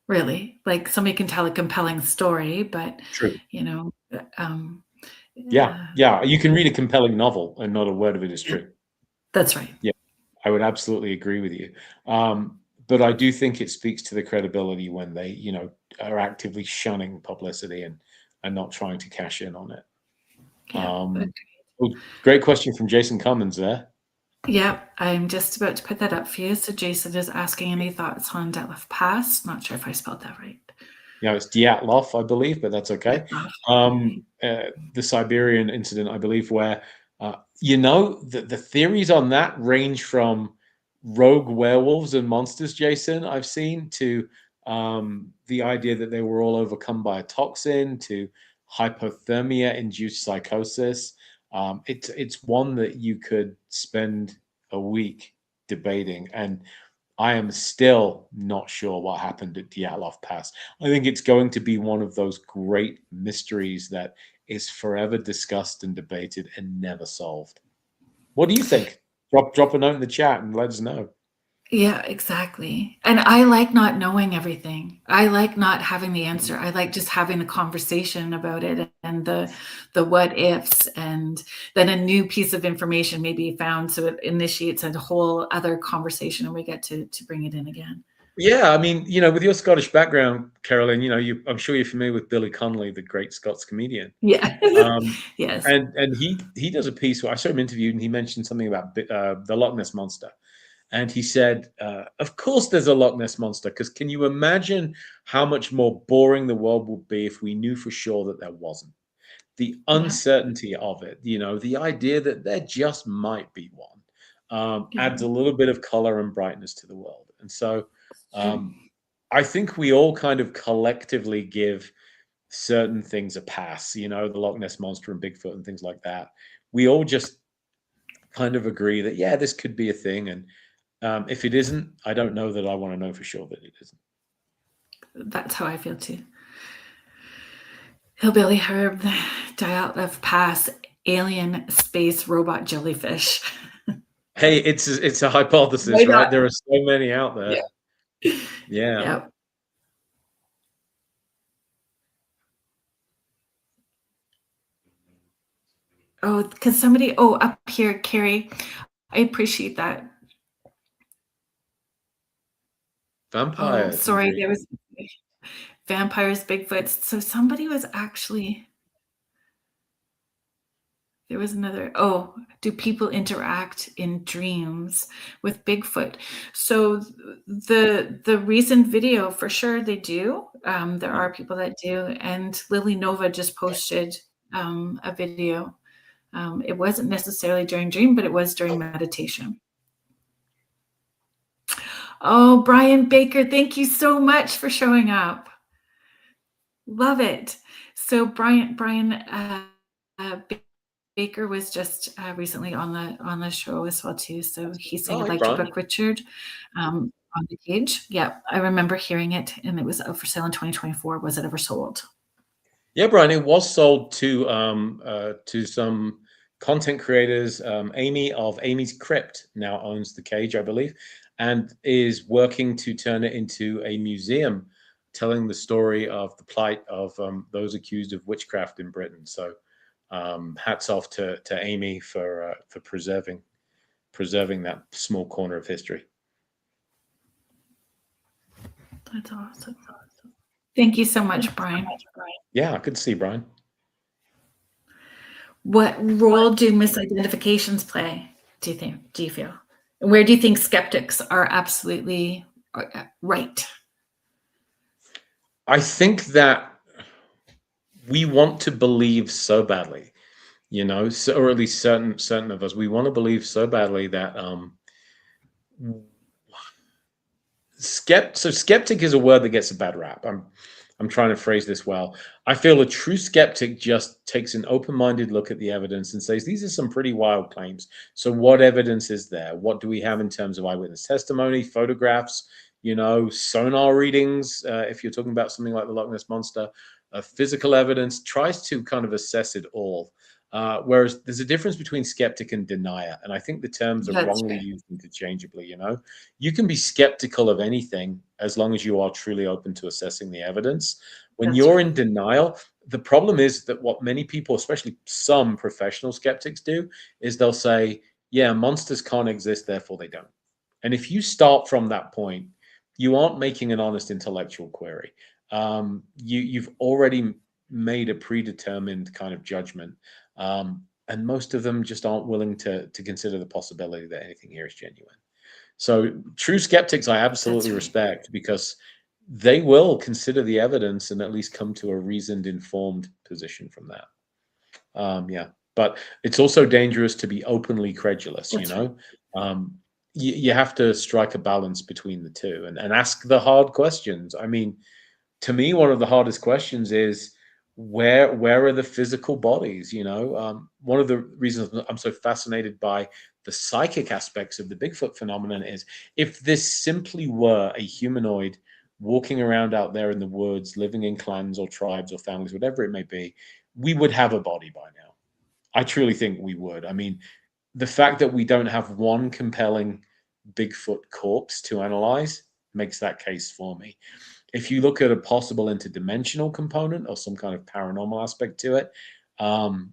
Really, like somebody can tell a compelling story, but True. you know, Yeah. You can read a compelling novel and not a word of it is true. That's right. Yeah, I would absolutely agree with you. But I do think it speaks to the credibility when they, are actively shunning publicity and not trying to cash in on it. Yeah. Well, great question from Jason Cummins there. Yep, I'm just about to put that up for you. So Jason is asking any thoughts on Dyatlov Pass. Not sure if I spelled that right. Yeah, it's Dyatlov, I believe, but that's okay. The Siberian incident, I believe, where the theories on that range from rogue werewolves and monsters, Jason, I've seen, to the idea that they were all overcome by a toxin, to hypothermia-induced psychosis. It's one that you could spend a week debating, and I am still not sure what happened at Dyatlov Pass. I think it's going to be one of those great mysteries that is forever discussed and debated and never solved. What do you think? Drop a note in the chat and let us know. Yeah, exactly. And I like not knowing everything. I like not having the answer. I like just having the conversation about it and the what ifs, and then a new piece of information may be found, so it initiates a whole other conversation and we get to bring it in again. Yeah, I mean, with your Scottish background, Carolyn, I'm sure you're familiar with Billy Connolly, the great Scots comedian. Yeah. Yes. And he does a piece where I saw him interviewed, and he mentioned something about the Loch Ness Monster. And he said, of course there's a Loch Ness Monster, because can you imagine how much more boring the world would be if we knew for sure that there wasn't? The uncertainty of it, the idea that there just might be one, adds a little bit of color and brightness to the world. And so I think we all kind of collectively give certain things a pass, the Loch Ness Monster and Bigfoot and things like that. We all just kind of agree that, yeah, this could be a thing. And if it isn't, I don't know that I want to know for sure that it isn't. That's how I feel too. Hillbilly Herb, Dyatlov Pass, alien space robot jellyfish. Hey, it's a hypothesis, right? There are so many out there. Yeah. Yep. Oh, because somebody, up here, Carrie, I appreciate that. Vampire. Sorry, there was vampires, Bigfoots. So somebody was actually, there was another, do people interact in dreams with Bigfoot? So the recent video, for sure they do. There are people that do. And Lily Nova just posted a video. It wasn't necessarily during dream, but it was during meditation. Oh, Brian Baker, thank you so much for showing up. Love it. So Brian Baker was just recently on the show as well too. So he's saying, I'd like to book Richard on the cage. Yeah, I remember hearing it, and it was up for sale in 2024. Was it ever sold? Yeah, Brian, it was sold to some content creators. Amy of Amy's Crypt now owns the cage, I believe, and is working to turn it into a museum telling the story of the plight of those accused of witchcraft in Britain. So hats off to Amy for preserving that small corner of history. That's awesome. Thank you so much, Brian. Yeah, good to see you, Brian. What role do misidentifications play, do you feel? And where do you think skeptics are absolutely right? I think that we want to believe so badly, or at least certain of us, we want to believe so badly that skeptic is a word that gets a bad rap. I'm trying to phrase this well. I feel a true skeptic just takes an open-minded look at the evidence and says, these are some pretty wild claims. So what evidence is there? What do we have in terms of eyewitness testimony, photographs, sonar readings, if you're talking about something like the Loch Ness Monster, physical evidence, tries to kind of assess it all. Whereas there's a difference between skeptic and denier. And I think the terms are That's wrongly right. used interchangeably, you know? You can be skeptical of anything as long as you are truly open to assessing the evidence. When That's you're right. in denial, the problem is that what many people, especially some professional skeptics do, is they'll say, yeah, monsters can't exist, therefore they don't. And if you start from that point, you aren't making an honest intellectual query. You've already made a predetermined kind of judgment. And most of them just aren't willing to consider the possibility that anything here is genuine. So true skeptics I absolutely That's right. respect because they will consider the evidence and at least come to a reasoned, informed position from that. Yeah, but it's also dangerous to be openly credulous. You That's right. know, you have to strike a balance between the two and ask the hard questions. I mean, to me, one of the hardest questions is where are the physical bodies? You know, one of the reasons I'm so fascinated by the psychic aspects of the Bigfoot phenomenon is if this simply were a humanoid walking around out there in the woods, living in clans or tribes or families, whatever it may be, we would have a body by now. I truly think we would. I mean, the fact that we don't have one compelling Bigfoot corpse to analyze makes that case for me. If you look at a possible interdimensional component or some kind of paranormal aspect to it, um,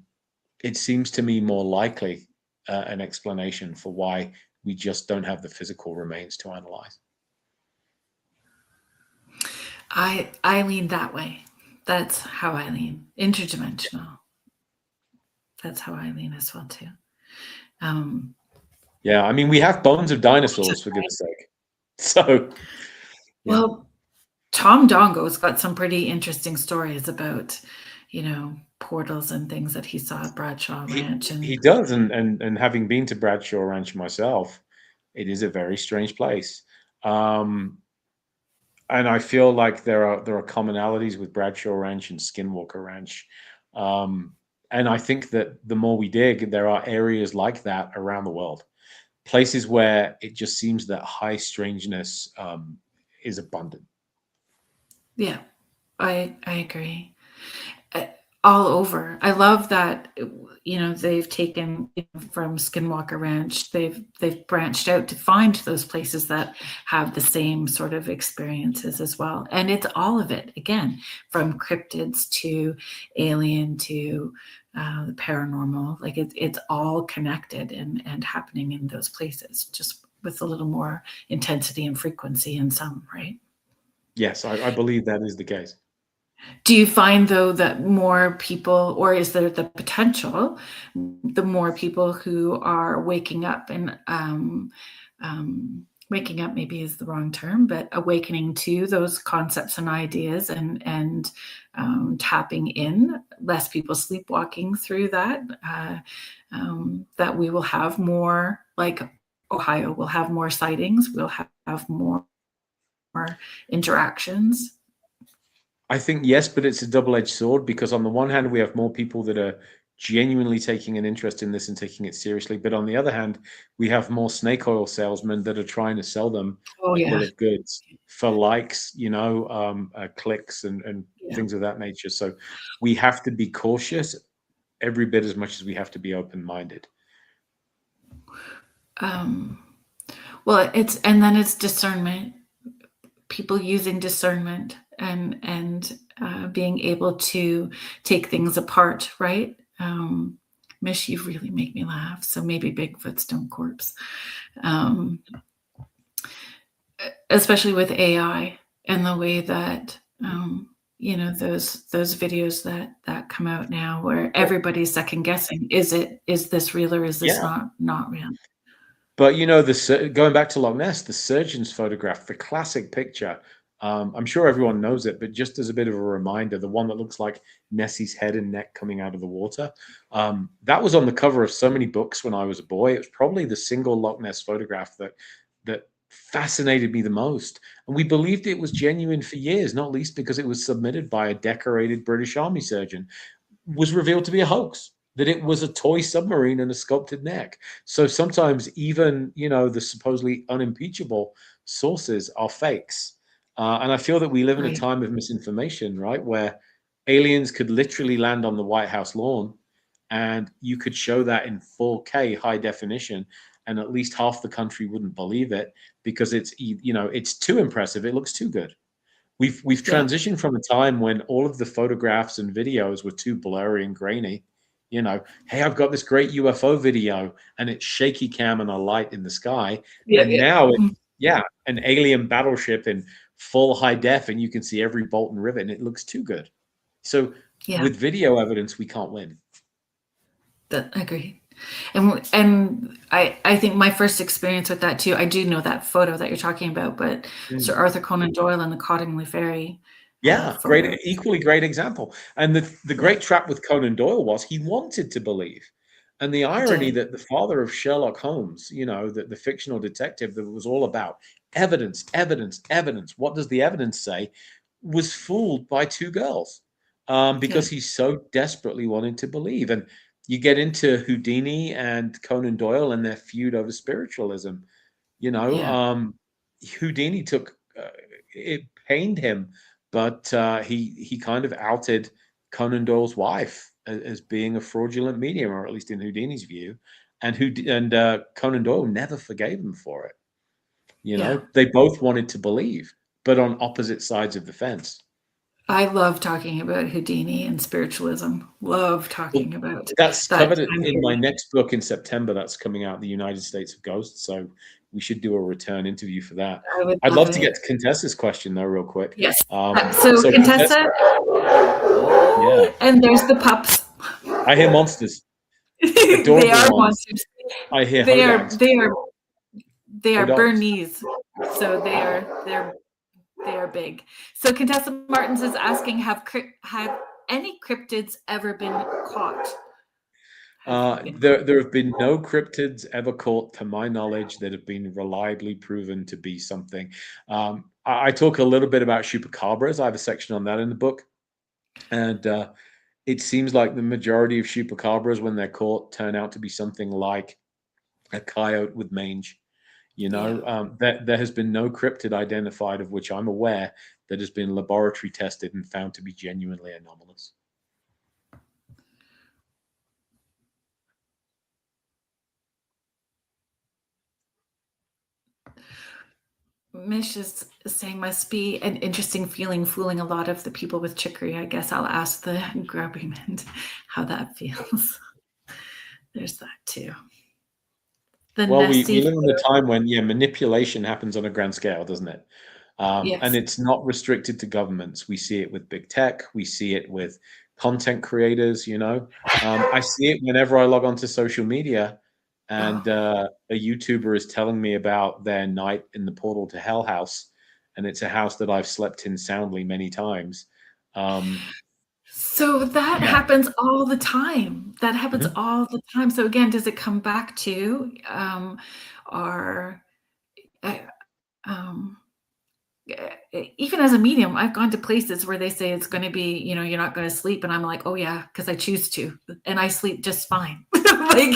it seems to me more likely an explanation for why we just don't have the physical remains to analyze. I lean that way. That's how I lean. Interdimensional. That's how I lean as well too. Um, Yeah, I mean, we have bones of dinosaurs, for goodness sake. So, yeah. well, Tom Dongo's got some pretty interesting stories about, portals and things that he saw at Bradshaw Ranch. He And does, and having been to Bradshaw Ranch myself, it is a very strange place. Um, and I feel like there are commonalities with Bradshaw Ranch and Skinwalker Ranch. Um, and I think that the more we dig, there are areas like that around the world, places where it just seems that high strangeness is abundant. yeah, I agree. All over. I love that they've taken from Skinwalker Ranch. They've branched out to find those places that have the same sort of experiences as well. And it's all of it again, from cryptids to alien to the paranormal. Like it's all connected and happening in those places, just with a little more intensity and frequency in some, right? Yes, I believe that is the case. Do you find though that more people, or is there the potential, the more people who are waking up and waking up maybe is the wrong term, but awakening to those concepts and ideas and tapping in, less people sleepwalking through that, that we will have more, like Ohio will have more sightings, we'll have more interactions? I think yes, but it's a double-edged sword because on the one hand, we have more people that are genuinely taking an interest in this and taking it seriously. But on the other hand, we have more snake oil salesmen that are trying to sell them Oh a bill yeah, of goods for likes, clicks and yeah. things of that nature. So we have to be cautious every bit as much as we have to be open-minded. Um, well, it's discernment. People using discernment and being able to take things apart, right? Mish, you really make me laugh. So maybe Bigfoots don't corpse, um, especially with AI and the way that those videos that come out now, where Well, everybody's second guessing: is this real or is this yeah. not real? But going back to Loch Ness, the surgeon's photograph, the classic picture. I'm sure everyone knows it, but just as a bit of a reminder, the one that looks like Nessie's head and neck coming out of the water, that was on the cover of so many books when I was a boy. It was probably the single Loch Ness photograph that fascinated me the most, and we believed it was genuine for years, not least because it was submitted by a decorated British Army surgeon. Was revealed to be a hoax, that it was a toy submarine and a sculpted neck. So sometimes even, the supposedly unimpeachable sources are fakes. And I feel that we live in a Right. time of misinformation, right? Where aliens could literally land on the White House lawn and you could show that in 4K high definition, and at least half the country wouldn't believe it because it's too impressive. It looks too good. We've Yeah. transitioned from a time when all of the photographs and videos were too blurry and grainy. Hey, I've got this great UFO video, and it's shaky cam and a light in the sky. Yeah. And now an alien battleship in full high def, and you can see every bolt and rivet, and it looks too good. So with video evidence, we can't win. I agree. And I think my first experience with that too, I do know that photo that you're talking about, but Sir Arthur Conan Doyle and the Cottingley Ferry. Yeah, equally great example. And the great trap with Conan Doyle was he wanted to believe. And the irony that the father of Sherlock Holmes, the fictional detective that was all about evidence, evidence, evidence, what does the evidence say, was fooled by two girls because he so desperately wanted to believe. And you get into Houdini and Conan Doyle and their feud over spiritualism. Houdini took it pained him, but he kind of outed Conan Doyle's wife as being a fraudulent medium, or at least in Houdini's view, and Conan Doyle never forgave him for it. They both wanted to believe, but on opposite sides of the fence. I love talking about Houdini and spiritualism. Love talking about that's covered in my next book in September. That's coming out, The United States of Ghosts. So we should do a return interview for that. I'd love to get to Contessa's question though, real quick. Yes. So Contessa, and there's the pups. I hear monsters. They are monsters. I hear they are Bernese, so they are big. So Contessa Martins is asking, have any cryptids ever been caught? There have been no cryptids ever caught, to my knowledge, that have been reliably proven to be something. I talk a little bit about chupacabras. I have a section on that in the book. And it seems like the majority of chupacabras, when they're caught, turn out to be something like a coyote with mange. There has been no cryptid identified of which I'm aware that has been laboratory tested and found to be genuinely anomalous. Mish is saying, must be an interesting feeling fooling a lot of the people with chicory. I guess I'll ask the grubberman how that feels. There's that too. We live in a time when manipulation happens on a grand scale, doesn't it? And it's not restricted to governments. We see it with big tech. We see it with content creators. I see it whenever I log onto social media, and a YouTuber is telling me about their night in the portal to Hell house, and it's a house that I've slept in soundly many times. So that happens all the time. That happens all the time. So again, does it come back to even as a medium, I've gone to places where they say it's going to be, you're not going to sleep. And I'm like, oh yeah, because I choose to. And I sleep just fine. I'm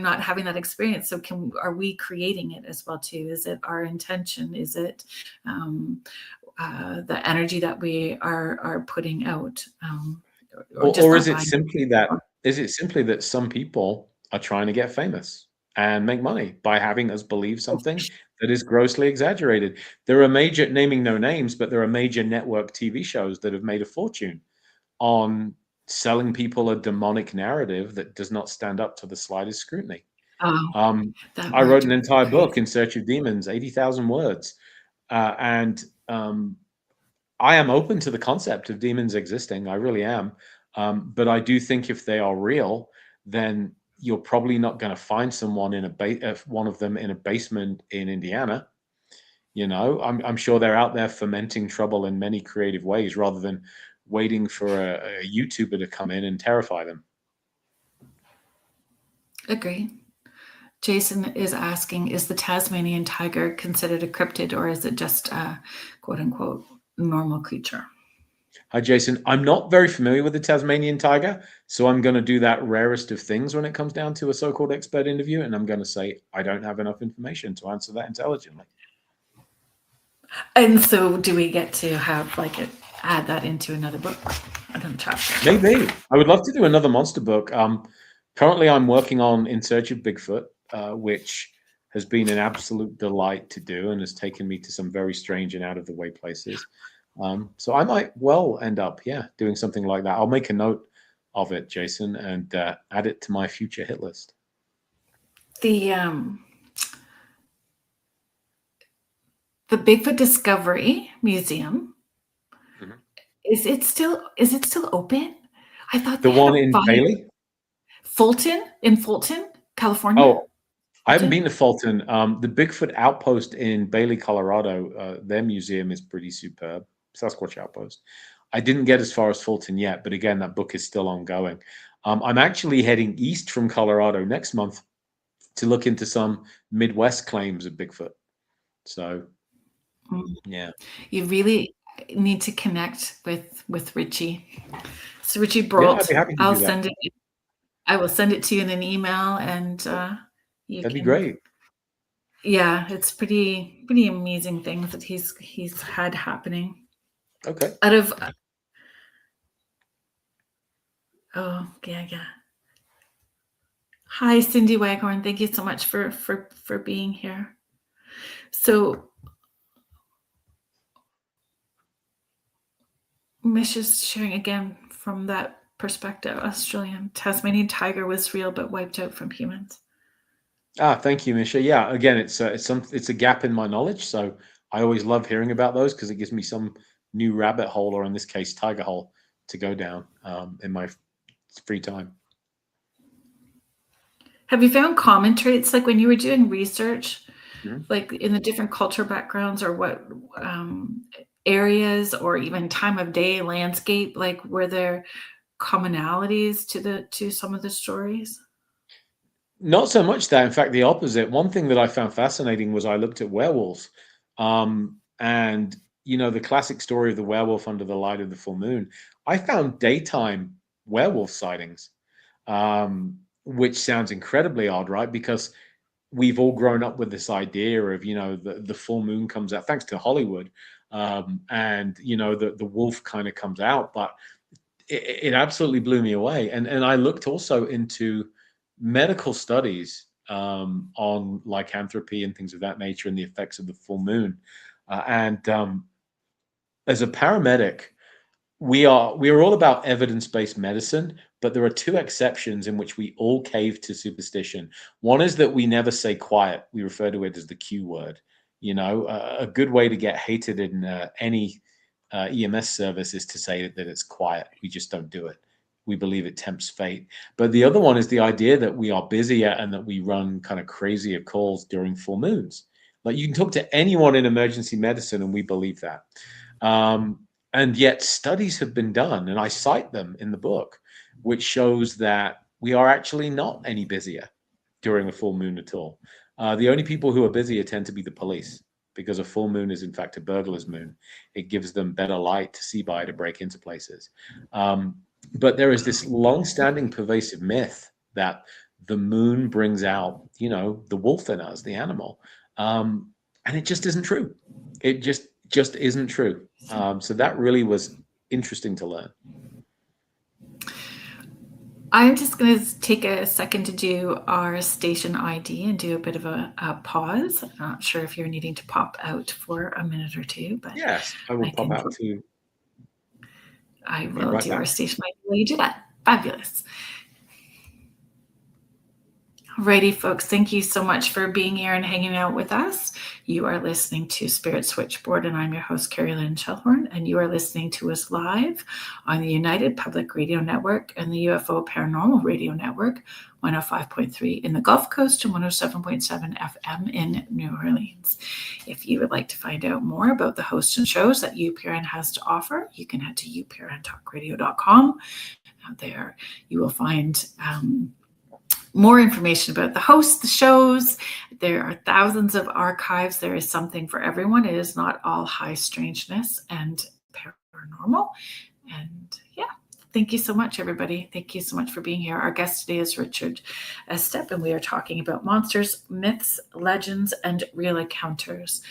not having that experience. So are we creating it as well too? Is it our intention? Is it the energy that we are putting out? Or is it simply that some people are trying to get famous and make money by having us believe something that is grossly exaggerated? There are naming no names, but there are major network TV shows that have made a fortune on selling people a demonic narrative that does not stand up to the slightest scrutiny. I wrote an entire book, In Search of Demons, 80,000 words. And I am open to the concept of demons existing. I really am. But I do think if they are real, then you're probably not going to find someone one of them in a basement in Indiana. I'm sure they're out there fomenting trouble in many creative ways rather than waiting for a YouTuber to come in and terrify them. Agree. Jason is asking, is the Tasmanian tiger considered a cryptid, or is it just a quote unquote normal creature? Hi, Jason. I'm not very familiar with the Tasmanian tiger, so I'm going to do that rarest of things when it comes down to a so-called expert interview, and I'm going to say I don't have enough information to answer that intelligently. And so do we get to have add that into another book? another chapter. Maybe. I would love to do another monster book. Currently, I'm working on In Search of Bigfoot, which has been an absolute delight to do and has taken me to some very strange and out of the way places. So I might well end up, doing something like that. I'll make a note of it, Jason, and add it to my future hit list. The Bigfoot Discovery Museum, is it still open? I thought the one in Bailey, in Fulton, California. Oh, I haven't been to Fulton. The Bigfoot Outpost in Bailey, Colorado, their museum is pretty superb. Sasquatch Outpost. I didn't get as far as Fulton yet, but again, that book is still ongoing. I'm actually heading east from Colorado next month to look into some Midwest claims of Bigfoot. So, yeah. You really need to connect with Richie. So Richie Brolt, I'll send it. I will send it to you in an email, and that'd be great. Yeah, it's pretty amazing things that he's had happening. Okay. Out of yeah. Hi, Cindy Waghorn. Thank you so much for being here. So Mish is sharing again from that perspective. Australian Tasmanian tiger was real but wiped out from humans. Thank you, Misha. Yeah, again, it's a gap in my knowledge, so I always love hearing about those because it gives me some new rabbit hole, or in this case, tiger hole, to go down in my free time. Have you found common traits, like when you were doing research, like in the different culture backgrounds, or what areas, or even time of day, landscape, like were there commonalities to some of the stories? Not so much that. In fact, the opposite. One thing that I found fascinating was I looked at werewolves, and the classic story of the werewolf under the light of the full moon. I found daytime werewolf sightings, which sounds incredibly odd, right? Because we've all grown up with this idea of the full moon comes out, thanks to Hollywood, and the wolf kind of comes out, but it absolutely blew me away. And I looked also into medical studies on lycanthropy and things of that nature and the effects of the full moon. And as a paramedic, we are all about evidence-based medicine, but there are two exceptions in which we all cave to superstition. One is that we never say quiet. We refer to it as the Q word. A good way to get hated in any EMS service is to say that it's quiet. We just don't do it. We believe it tempts fate. But the other one is the idea that we are busier and that we run kind of crazier calls during full moons. Like, you can talk to anyone in emergency medicine and we believe that. And yet studies have been done, and I cite them in the book, which shows that we are actually not any busier during a full moon at all. The only people who are busier tend to be the police, because a full moon is in fact a burglar's moon. It gives them better light to see by, to break into places. But there is this long-standing pervasive myth that the moon brings out, the wolf in us, the animal. And it just isn't true. It just isn't true. So that really was interesting to learn. I'm just going to take a second to do our station ID and do a bit of a pause. I'm not sure if you're needing to pop out for a minute or two, but yes, I will pop out too. I will do our station ID while you do that. Fabulous. Alrighty, folks, thank you so much for being here and hanging out with us. You are listening to Spirit Switchboard, and I'm your host, Carrie Lynn Shelhorn, and you are listening to us live on the United Public Radio Network and the UFO Paranormal Radio Network, 105.3 in the Gulf Coast and 107.7 FM in New Orleans. If you would like to find out more about the hosts and shows that UPRN has to offer, you can head to uprntalkradio.com. There you will find more information about the hosts, the shows. There are thousands of archives. There is something for everyone. It is not all high strangeness and paranormal. And thank you so much, everybody. Thank you so much for being here. Our guest today is Richard Estep, and we are talking about monsters, myths, legends, and real encounters.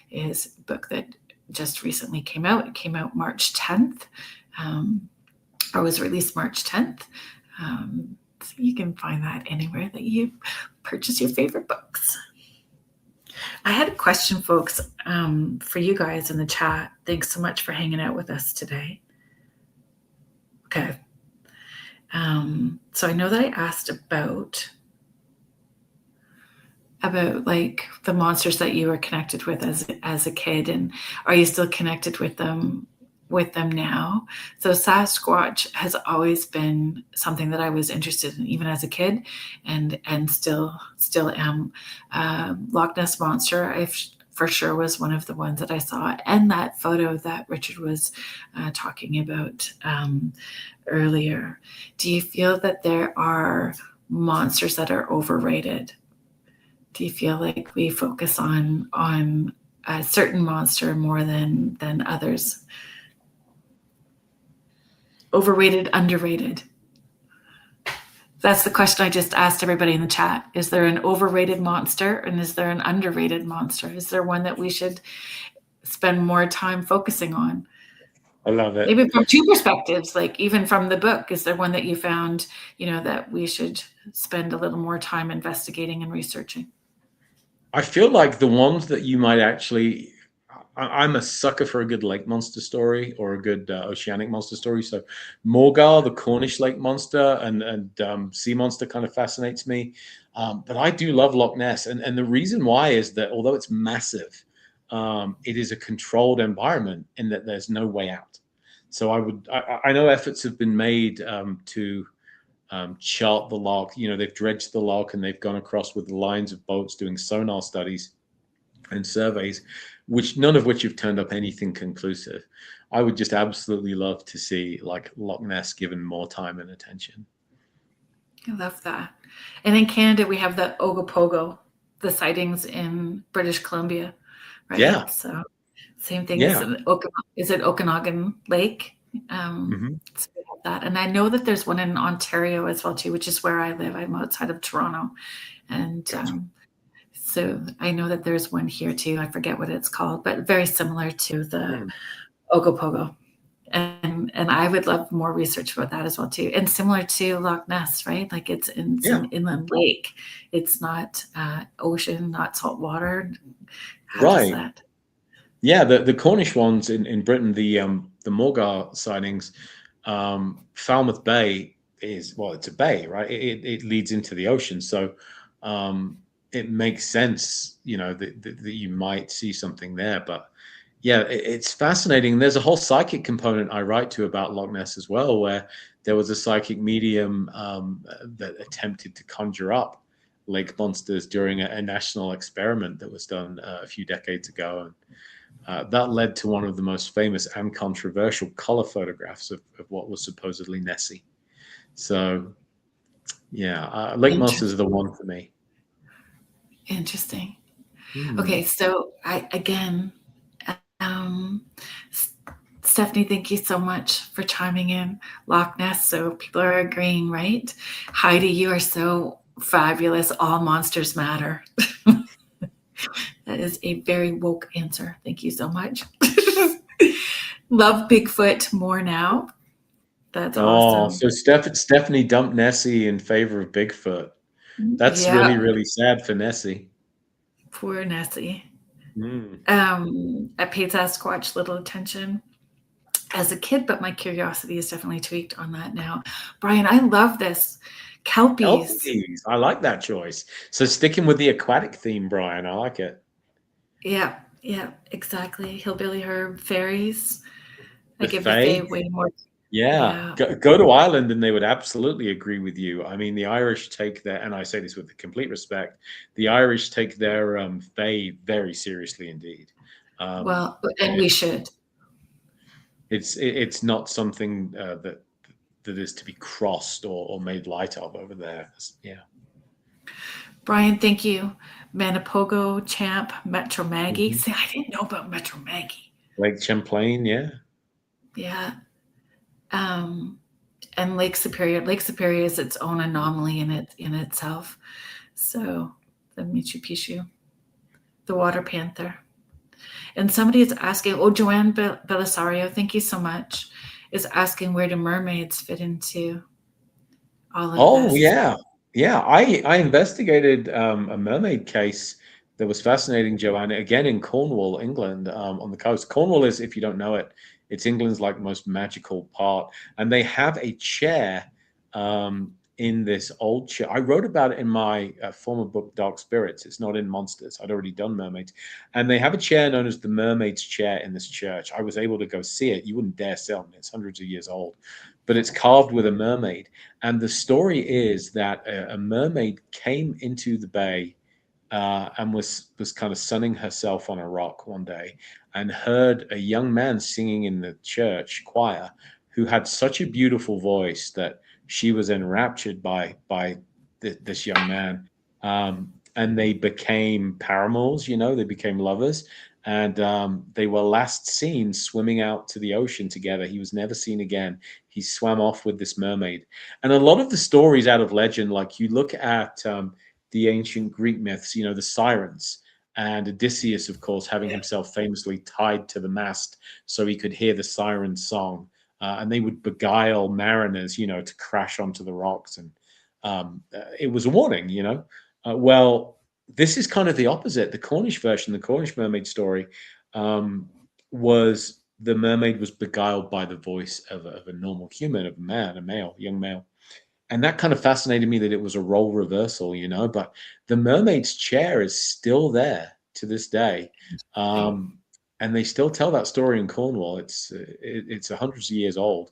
His book that just recently came out. It came out March 10th, or was released March 10th. So you can find that anywhere that you purchase your favorite books. I had a question, folks, for you guys in the chat. Thanks so much for hanging out with us today. Okay. So I know that I asked about like the monsters that you were connected with as a kid, and are you still connected with them now? So Sasquatch has always been something that I was interested in, even as a kid, and still am. Loch Ness Monster, for sure was one of the ones that I saw, and that photo that Richard was talking about earlier. Do you feel that there are monsters that are overrated? Do you feel like we focus on a certain monster more than others? Overrated, underrated? That's the question I just asked everybody in the chat. Is there an overrated monster, and is there an underrated monster? Is there one that we should spend more time focusing on? I love it. Maybe from two perspectives, like even from the book, is there one that you found, that we should spend a little more time investigating and researching? I feel like the ones that you might actually, I'm a sucker for a good lake monster story or a good oceanic monster story. So Morgar, the Cornish lake monster, and sea monster kind of fascinates me. But I do love Loch Ness. And the reason why is that although it's massive, it is a controlled environment in that there's no way out. So I know efforts have been made to chart the loch. They've dredged the loch and they've gone across with lines of boats doing sonar studies and surveys, none of which have turned up anything conclusive. I would just absolutely love to see like Loch Ness given more time and attention. I love that. And in Canada, we have the Ogopogo, the sightings in British Columbia, right? Yeah. So same thing. Yeah. Is it Okanagan Lake? So we have that. And I know that there's one in Ontario as well too, which is where I live. I'm outside of Toronto. And so I know that there's one here too. I forget what it's called, but very similar to the Ogopogo. And I would love more research about that as well too. And similar to Loch Ness, right? Like it's in some inland lake. It's not ocean, not salt water. How does that? Yeah, the Cornish ones in Britain, the Morgar sightings, Falmouth Bay it's a bay, right? It leads into the ocean, so it makes sense, that you might see something there. But yeah, it's fascinating. There's a whole psychic component I write to about Loch Ness as well, where there was a psychic medium that attempted to conjure up lake monsters during a national experiment that was done a few decades ago. And that led to one of the most famous and controversial color photographs of what was supposedly Nessie. So, yeah, lake monsters are the one for me. Interesting. Okay, so Stephanie, thank you so much for chiming in. Loch Ness, so people are agreeing, right? Heidi, you are so fabulous. All monsters matter. That is a very woke answer. Thank you so much. Love Bigfoot more now. That's awesome. So Stephanie dumped Nessie in favor of Bigfoot. That's really, really sad for Nessie. Poor Nessie. I paid Sasquatch little attention as a kid, but my curiosity is definitely tweaked on that now. Brian, I love this. Kelpies. I like that choice. So sticking with the aquatic theme, Brian, I like it. Yeah, exactly. Hillbilly Herb, fairies. I give the fae way more. Yeah. Go to Ireland and they would absolutely agree with you. I mean, the Irish take their, and I say this with complete respect, the Irish take their fae very seriously indeed. Well, and we should. It's not something that is to be crossed or made light of over there. Yeah. Brian, thank you. Manipogo, Champ, Metro Maggie. See, I didn't know about Metro Maggie. Lake Champlain, yeah. Yeah. And Lake Superior. Lake Superior is its own anomaly in itself. So the Machu Picchu, the water panther. And somebody is asking, oh, Joanne Belisario, thank you so much, is asking where do mermaids fit into all of Oh this? yeah, yeah. I investigated a mermaid case that was fascinating, Joanna. Again in Cornwall, England, on the coast. Cornwall is, if you don't know it, it's England's like most magical part, and they have a chair in this old chair. I wrote about it in my former book, Dark Spirits. It's not in Monsters. I'd already done mermaids, and they have a chair known as the Mermaid's Chair in this church. I was able to go see it. You wouldn't dare sell it. It's hundreds of years old, but it's carved with a mermaid. And the story is that a mermaid came into the bay and was kind of sunning herself on a rock one day, and heard a young man singing in the church choir, who had such a beautiful voice that she was enraptured by this young man. And they became paramours. They became lovers. And they were last seen swimming out to the ocean together. He was never seen again. He swam off with this mermaid. And a lot of the stories out of legend, like you look at the ancient Greek myths, the sirens, and Odysseus, of course, having himself famously tied to the mast so he could hear the siren song. And they would beguile mariners, to crash onto the rocks. And it was a warning. Well, this is kind of the opposite. The Cornish version, the Cornish mermaid story, was the mermaid was beguiled by the voice of a normal human, of a man, a male, young male. And that kind of fascinated me, that it was a role reversal, but the mermaid's chair is still there to this day. And they still tell that story in Cornwall. It's hundreds of years old.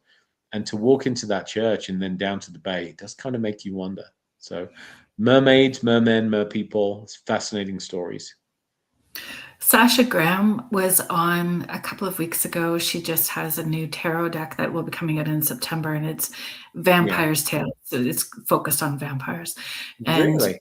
And to walk into that church and then down to the bay, it does kind of make you wonder. So mermaids, mermen, merpeople, it's fascinating stories. Sasha Graham was on a couple of weeks ago. She just has a new tarot deck that will be coming out in September, and it's Vampire's Tale. So it's focused on vampires. And Really?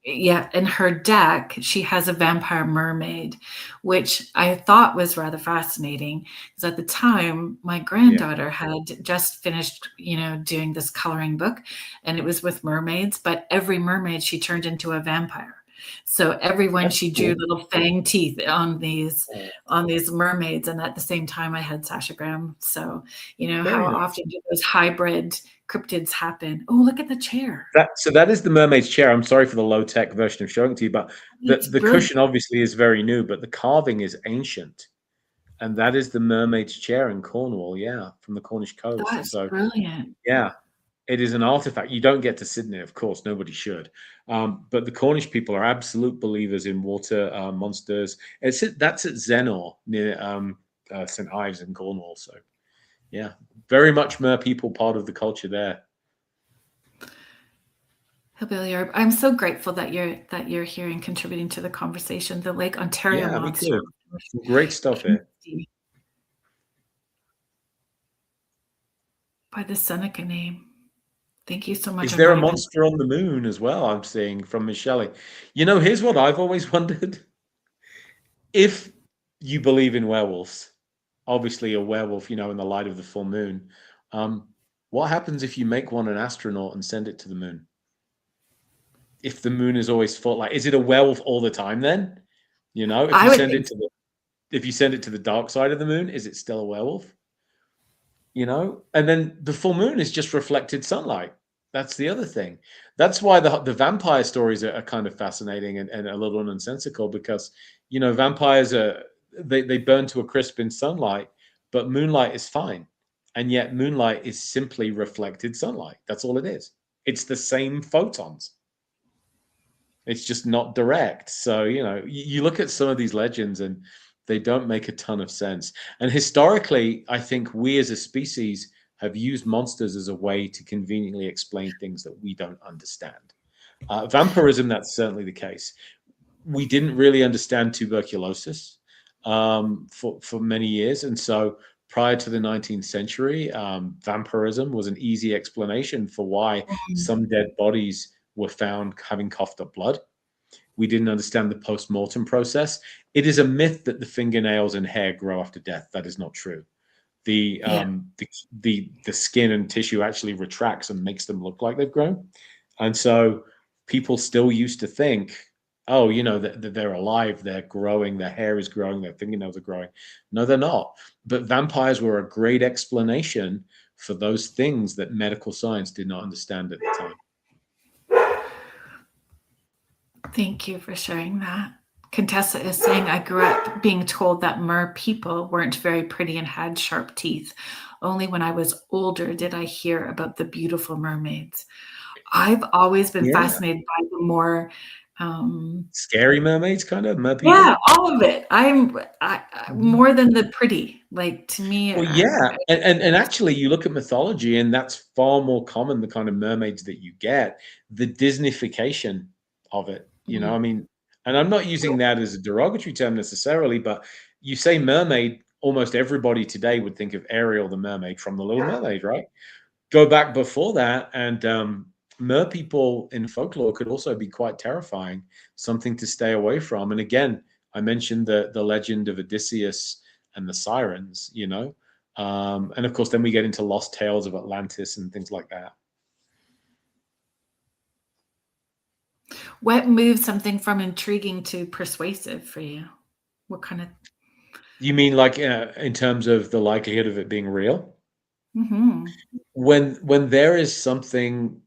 in her deck, she has a vampire mermaid, which I thought was rather fascinating, because at the time, my granddaughter had just finished, doing this coloring book, and it was with mermaids, but every mermaid she turned into a vampire. So everyone, she drew little fang teeth on these mermaids, and at the same time I had Sasha Graham. So how often do those hybrid cryptids happen? Oh, look at the chair. So that is the mermaid's chair. I'm sorry for the low-tech version of showing it to you, but the cushion obviously is very new, but the carving is ancient. And that is the mermaid's chair in Cornwall, from the Cornish coast. That's brilliant. Yeah, it is an artifact. You don't get to sit in it, of course. Nobody should. But the Cornish people are absolute believers in water monsters. That's at Zenor near St. Ives in Cornwall. So, very much mer people part of the culture there. Hillbilly Herb, I'm so grateful that you're here and contributing to the conversation. The Lake Ontario monster. Some great stuff here. By the Seneca name. Thank you so much. Is there a monster on the moon as well? I'm seeing from Miss Shelley. Here's what I've always wondered. If you believe in werewolves, obviously a werewolf, in the light of the full moon, what happens if you make one an astronaut and send it to the moon? If the moon is always full, is it a werewolf all the time then? If you send it to the dark side of the moon, is it still a werewolf? And then the full moon is just reflected sunlight. That's the other thing. That's why the vampire stories are kind of fascinating and a little nonsensical, because vampires they burn to a crisp in sunlight, but moonlight is fine, and yet moonlight is simply reflected sunlight. That's all it is. It's the same photons. It's just not direct. So you look at some of these legends and they don't make a ton of sense. And historically, I think we as a species have used monsters as a way to conveniently explain things that we don't understand. Vampirism, that's certainly the case. We didn't really understand tuberculosis for many years. And so prior to the 19th century, vampirism was an easy explanation for why some dead bodies were found having coughed up blood. We didn't understand the post-mortem process. It is a myth that the fingernails and hair grow after death. That is not true. The skin and tissue actually retracts and makes them look like they've grown. And so people still used to think oh, they're alive, they're growing, their hair is growing, their fingernails are growing. No, they're not. But vampires were a great explanation for those things that medical science did not understand at the time. Thank you for sharing that. Contessa is saying, I grew up being told that mer people weren't very pretty and had sharp teeth. Only when I was older did I hear about the beautiful mermaids. I've always been Yeah. fascinated by the more, Scary mermaids, kind of, mer yeah, people. all of it. Mhm. More than the pretty. Like to me, Well, yeah, and actually, you look at mythology, and that's far more common. The kind of mermaids that you get, the Disneyfication of it. I mean, and I'm not using that as a derogatory term necessarily, but you say mermaid, almost everybody today would think of Ariel, the mermaid from The Little Mermaid, right? Go back before that, and mer people in folklore could also be quite terrifying, something to stay away from. And again, I mentioned the legend of Odysseus and the sirens, and of course, then we get into lost tales of Atlantis and things like that. what moves something from intriguing to persuasive for you? What kind of? You mean like in terms of the likelihood of it being real? Mhm. When there is something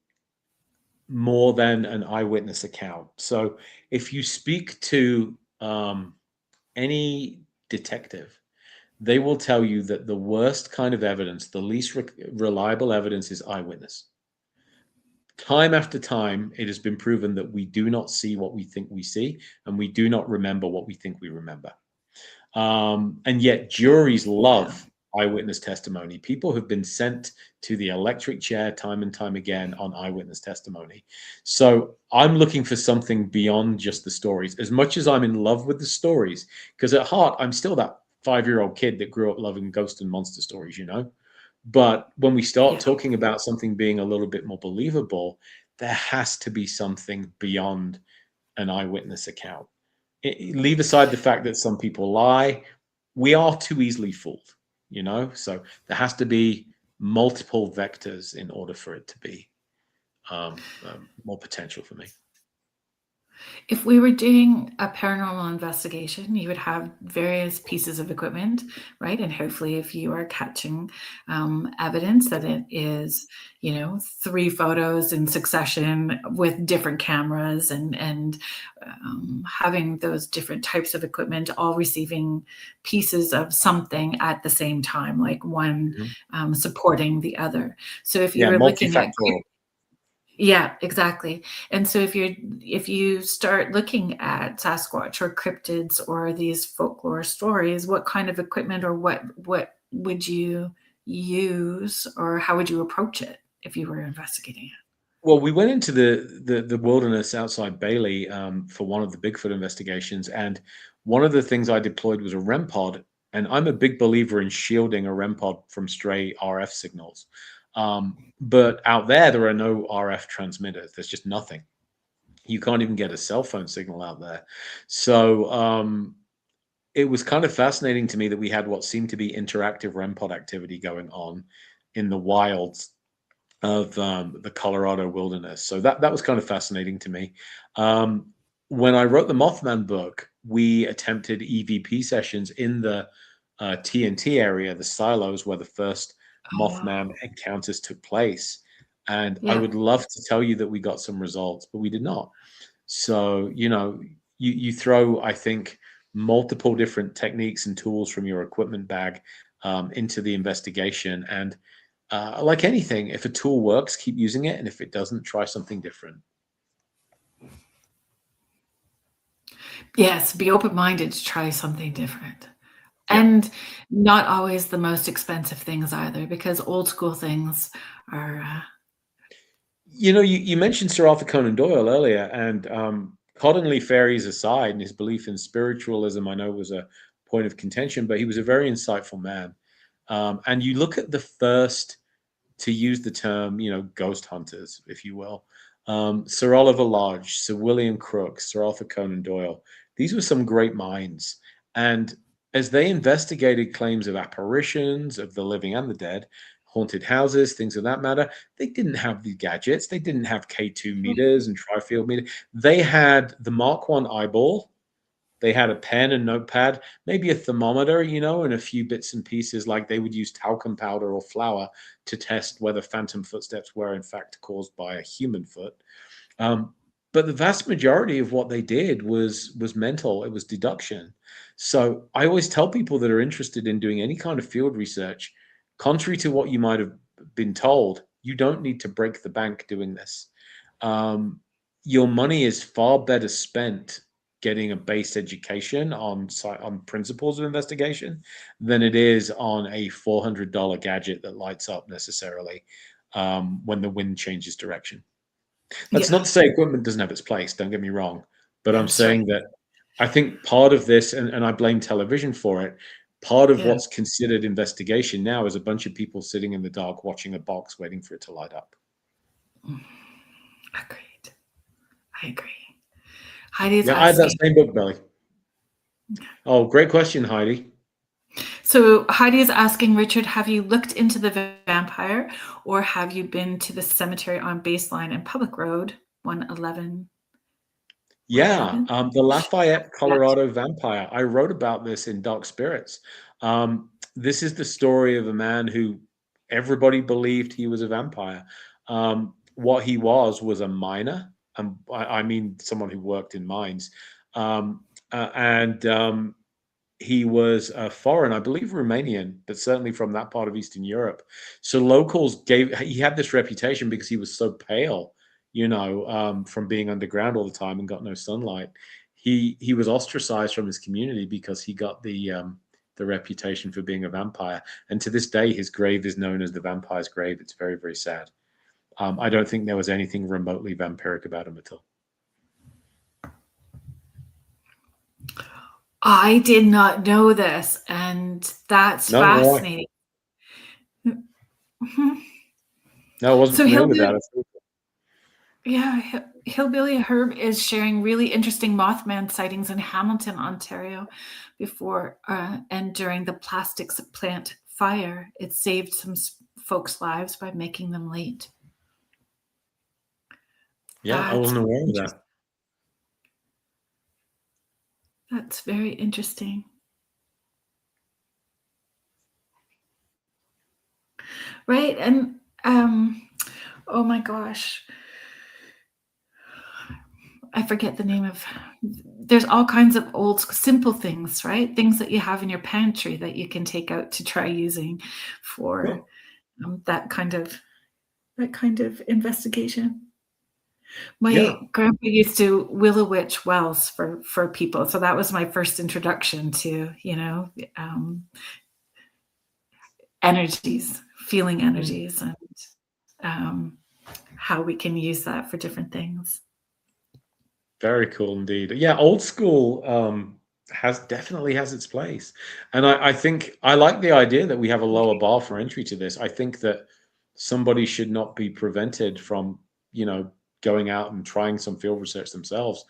more than an eyewitness account. So if you speak to any detective, they will tell you that the worst kind of evidence, the least reliable evidence, is eyewitness. Time after time, it has been proven that we do not see what we think we see, and we do not remember what we think we remember. And yet, juries Yeah. love eyewitness testimony. People have been sent to the electric chair time and time again on eyewitness testimony. So I'm looking for something beyond just the stories. As much as I'm in love with the stories, because at heart, I'm still that 5-year-old kid that grew up loving ghost and monster stories. But when we start Yeah. talking about something being a little bit more believable, there has to be something beyond an eyewitness account. Leave aside the fact that some people lie. We are too easily fooled. So there has to be multiple vectors in order for it to be more potential for me. If we were doing a paranormal investigation, you would have various pieces of equipment, right? And hopefully, if you are catching evidence that it is, 3 photos in succession with different cameras and having those different types of equipment, all receiving pieces of something at the same time, like one Mhm. supporting the other. So if you Yeah, were looking at multifactorial. yeah, exactly. And so if you start looking at Sasquatch or cryptids or these folklore stories, what kind of equipment or what would you use or how would you approach it if you were investigating it? Well, we went into the wilderness outside Bailey for one of the Bigfoot investigations, and one of the things I deployed was a REM pod. And I'm a big believer in shielding a REM pod from stray RF signals. But out there are no RF transmitters. There's just nothing. You can't even get a cell phone signal out there. So it was kind of fascinating to me that we had what seemed to be interactive REM pod activity going on in the wilds of the Colorado wilderness. So that was kind of fascinating to me. When I wrote the Mothman book, we attempted EVP sessions in the TNT area, the silos where the first Oh, wow. Mothman encounters took place. And I Yeah. would love to tell you that we got some results, but we did not. So, you throw, I think, multiple different techniques and tools from your equipment bag into the investigation. And like anything, if a tool works, keep using it. And if it doesn't, try something different. Yes, be open-minded to try something different. Yeah. And not always the most expensive things either, because old school things are You mentioned Sir Arthur Conan Doyle earlier, and Cottonley fairies aside, and his belief in spiritualism, I know was a point of contention, but he was a very insightful man. And you look at the first to use the term, ghost hunters, if you will. Sir Oliver Lodge, Sir William Crook, Sir Arthur Conan Doyle. These were some great minds. And as they investigated claims of apparitions, of the living and the dead, haunted houses, things of that matter. They didn't have the gadgets. They didn't have K2 meters and tri-field meter. They had the Mark 1 eyeball. They had a pen and notepad, maybe a thermometer, and a few bits and pieces, like they would use talcum powder or flour to test whether phantom footsteps were in fact caused by a human foot. But the vast majority of what they did was mental. It was deduction. So I always tell people that are interested in doing any kind of field research, contrary to what you might have been told, you don't need to break the bank doing this. Your money is far better spent getting a base education on principles of investigation than it is on a $400 gadget that lights up necessarily when the wind changes direction. That's not to say equipment doesn't have its place, don't get me wrong, but I'm saying that I think part of this, and I blame television for it, part of what's considered investigation now is a bunch of people sitting in the dark watching a box waiting for it to light up. Agreed. I agree. Heidi's I had that same book, Belly. Oh, great question, Heidi. So Heidi is asking, Richard, have you looked into the vampire, or have you been to the cemetery on Baseline and Public Road 111? Yeah, the Lafayette, Colorado vampire. I wrote about this in Dark Spirits. This is the story of a man who everybody believed he was a vampire. What he was a miner. I mean, someone who worked in mines. He was foreign, I believe Romanian, but certainly from that part of Eastern Europe. So locals he had this reputation because he was so pale, from being underground all the time and got no sunlight. He was ostracized from his community because he got the reputation for being a vampire. And to this day, his grave is known as the vampire's grave. It's very, very sad. I don't think there was anything remotely vampiric about him at all. I did not know this, and that's fascinating. No, I wasn't familiar with that. Yeah, Hillbilly Herb is sharing really interesting Mothman sightings in Hamilton, Ontario, before and during the plastics plant fire. It saved some folks' lives by making them late. Yeah, I wasn't aware of that. That's very interesting. Right, and oh my gosh, I forget the name of. There's all kinds of old simple things, right? Things that you have in your pantry that you can take out to try using for that kind of investigation. My grandpa used to willow witch wells for people, so that was my first introduction to energies, feeling energies, and how we can use that for different things. Very cool indeed. Yeah, old school definitely has its place. And I think I like the idea that we have a lower bar for entry to this. I think that somebody should not be prevented from, going out and trying some field research themselves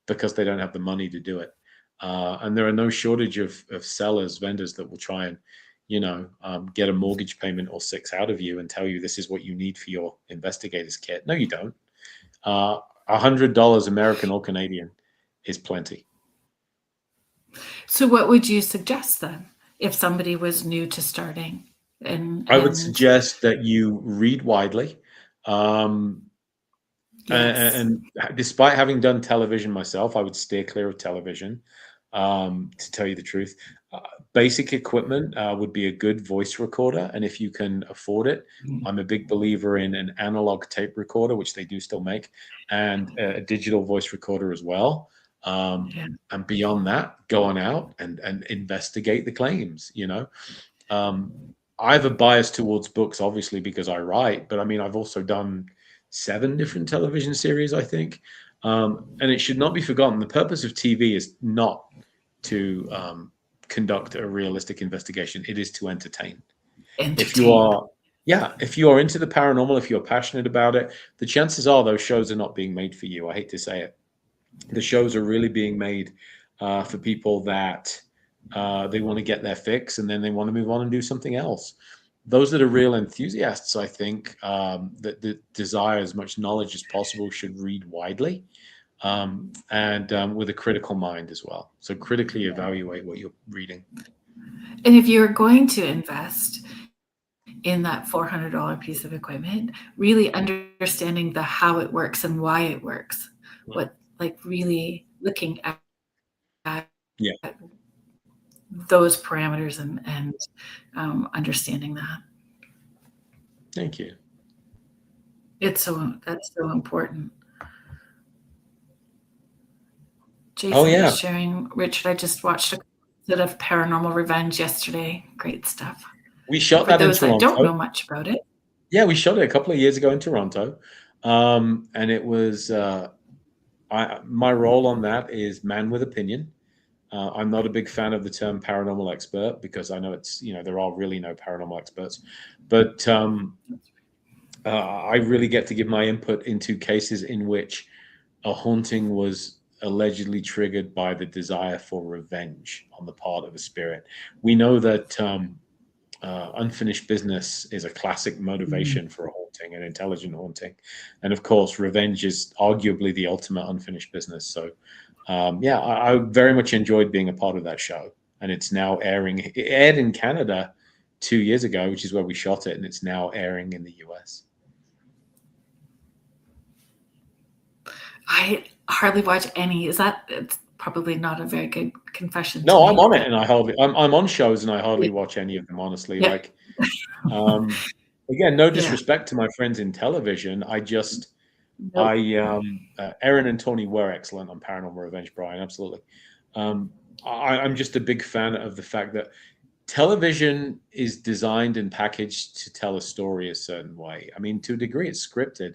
because they don't have the money to do it. And there are no shortage of sellers, vendors that will try and, get a mortgage payment or 6 out of you and tell you this is what you need for your investigator's kit. No, you don't. $100 American or Canadian is plenty. So what would you suggest then if somebody was new to starting? I would suggest that you read widely. And despite having done television myself, I would steer clear of television, to tell you the truth. Basic equipment would be a good voice recorder. And if you can afford it, I'm a big believer in an analog tape recorder, which they do still make, and a digital voice recorder as well. And beyond that, go on out and investigate the claims, I have a bias towards books, obviously, because I write, but I mean, I've also done 7 different television series, I think. And it should not be forgotten. The purpose of TV is not to conduct a realistic investigation. It is to entertain. If you are into the paranormal, if you're passionate about it, the chances are those shows are not being made for you. I hate to say it. The shows are really being made for people that they want to get their fix and then they want to move on and do something else. those that are real enthusiasts, I think, that desire as much knowledge as possible should read widely, and with a critical mind as well. So critically evaluate what you're reading. And if you're going to invest in that $400 piece of equipment, really understanding the how it works and why it works, what, like, really looking at Yeah. those parameters and understanding that. Thank you. That's so important. Jason Oh yeah, was sharing, Richard, I just watched a bit of Paranormal Revenge yesterday. Great stuff. we shot For that in those that don't Toronto. know much about it. Yeah, we shot it a couple of years ago in Toronto, and it was my role on that is man with opinion. I'm not a big fan of the term paranormal expert because I know it's, there are really no paranormal experts, but I really get to give my input into cases in which a haunting was allegedly triggered by the desire for revenge on the part of a spirit. We know that unfinished business is a classic motivation for a haunting, an intelligent haunting. And of course, revenge is arguably the ultimate unfinished business. So I very much enjoyed being a part of that show. And it's now airing. It aired in Canada 2 years ago, which is where we shot it. And it's now airing in the US. I hardly watch any. It's probably not a very good confession. No, I'm on it, and I'm on shows, and I hardly watch any of them, honestly. Yeah. Like, again, no disrespect to my friends in television. Erin and Tony were excellent on Paranormal Revenge, Brian, absolutely. I'm just a big fan of the fact that television is designed and packaged to tell a story a certain way. I mean, to a degree, it's scripted.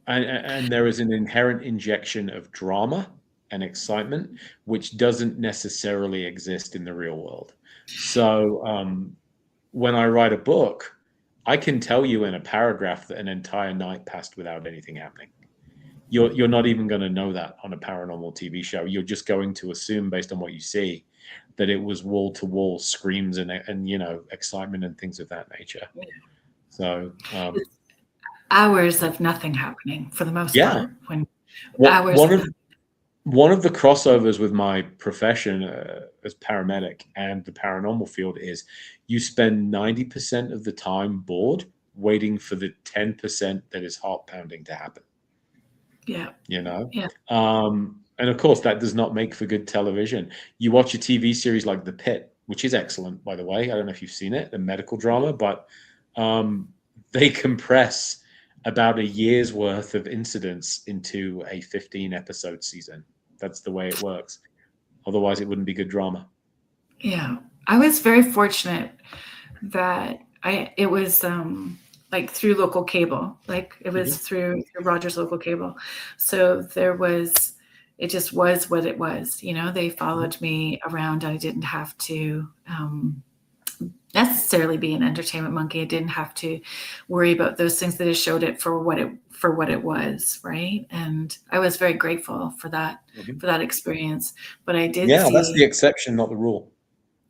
And there is an inherent injection of drama and excitement, which doesn't necessarily exist in the real world. So when I write a book, I can tell you in a paragraph that an entire night passed without anything happening. You're not even going to know that on a paranormal TV show. You're just going to assume, based on what you see, that it was wall-to-wall screams and excitement and things of that nature. So hours of nothing happening for the most part. One of the crossovers with my profession as paramedic and the paranormal field is you spend 90% of the time bored waiting for the 10% that is heart pounding to happen. Yeah. Yeah. And of course, that does not make for good television. You watch a TV series like The Pit, which is excellent, by the way. I don't know if you've seen it, a medical drama, but they compress about a year's worth of incidents into a 15-episode season. That's the way it works. Otherwise, it wouldn't be good drama. Yeah. I was very fortunate that it was like through local cable, like it was through Rogers local cable. So it just was what it was. They followed me around. I didn't have to necessarily be an entertainment monkey. I didn't have to worry about those things. That just showed it for what it was, right? And I was very grateful for that experience. But I did see, that's the exception, not the rule.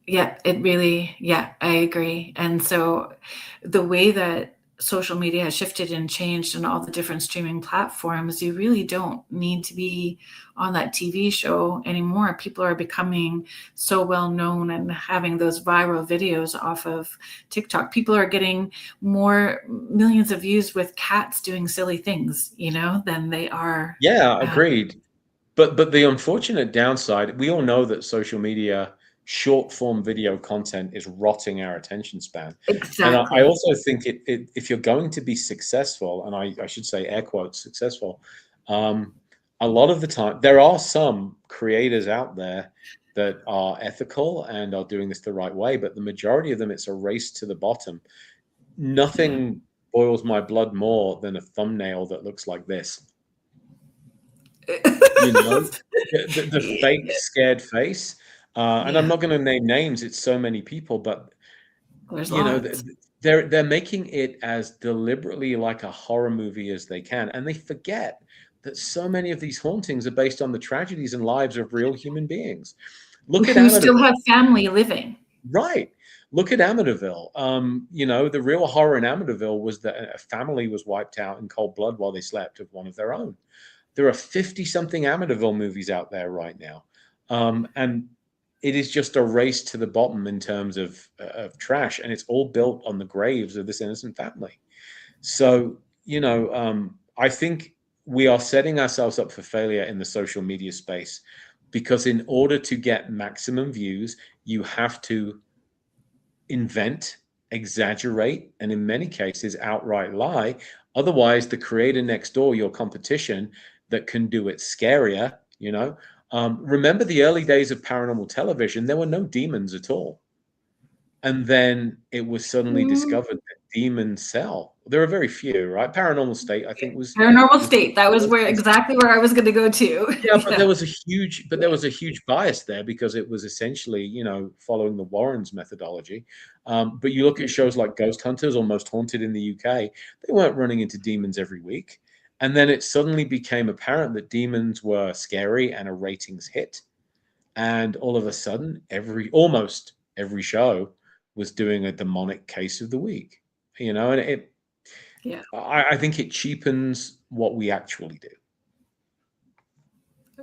Yeah, it really, I agree. And so the way that social media has shifted and changed and all the different streaming platforms, you really don't need to be on that TV show anymore. People are becoming so well known and having those viral videos off of TikTok. People are getting more millions of views with cats doing silly things, than they are. Yeah, agreed. But the unfortunate downside, we all know that social media short form video content is rotting our attention span. Exactly. And I also think if you're going to be successful, and I should say air quotes successful, a lot of the time there are some creators out there that are ethical and are doing this the right way, but the majority of them, it's a race to the bottom. Nothing boils my blood more than a thumbnail that looks like this. The fake scared face. And I'm not going to name names. It's so many people, but they're making it as deliberately like a horror movie as they can, and they forget that so many of these hauntings are based on the tragedies and lives of real human beings. Who still have family living. Right. Look at Amityville. You know, the real horror in Amityville was that a family was wiped out in cold blood while they slept of one of their own. There are 50-something Amityville movies out there right now. And it is just a race to the bottom in terms of trash, and it's all built on the graves of this innocent family. So, you know, I think we are setting ourselves up for failure in the social media space, because in order to get maximum views, you have to invent, exaggerate, and in many cases outright lie. Otherwise, the creator next door, your competition, that can do it scarier, you know. Remember the early days of paranormal television? There were no demons at all. And then it was suddenly discovered that demons sell. There are very few, right? Paranormal State, I think, was Paranormal State. That was exactly where I was going to go to. yeah, but there was a huge bias there, because it was essentially, you know, following the Warrens methodology. But you look at shows like Ghost Hunters or Most Haunted in the UK, they weren't running into demons every week. And then it suddenly became apparent that demons were scary and a ratings hit. And all of a sudden, almost every show was doing a demonic case of the week, you know, and Yeah. I think it cheapens what we actually do.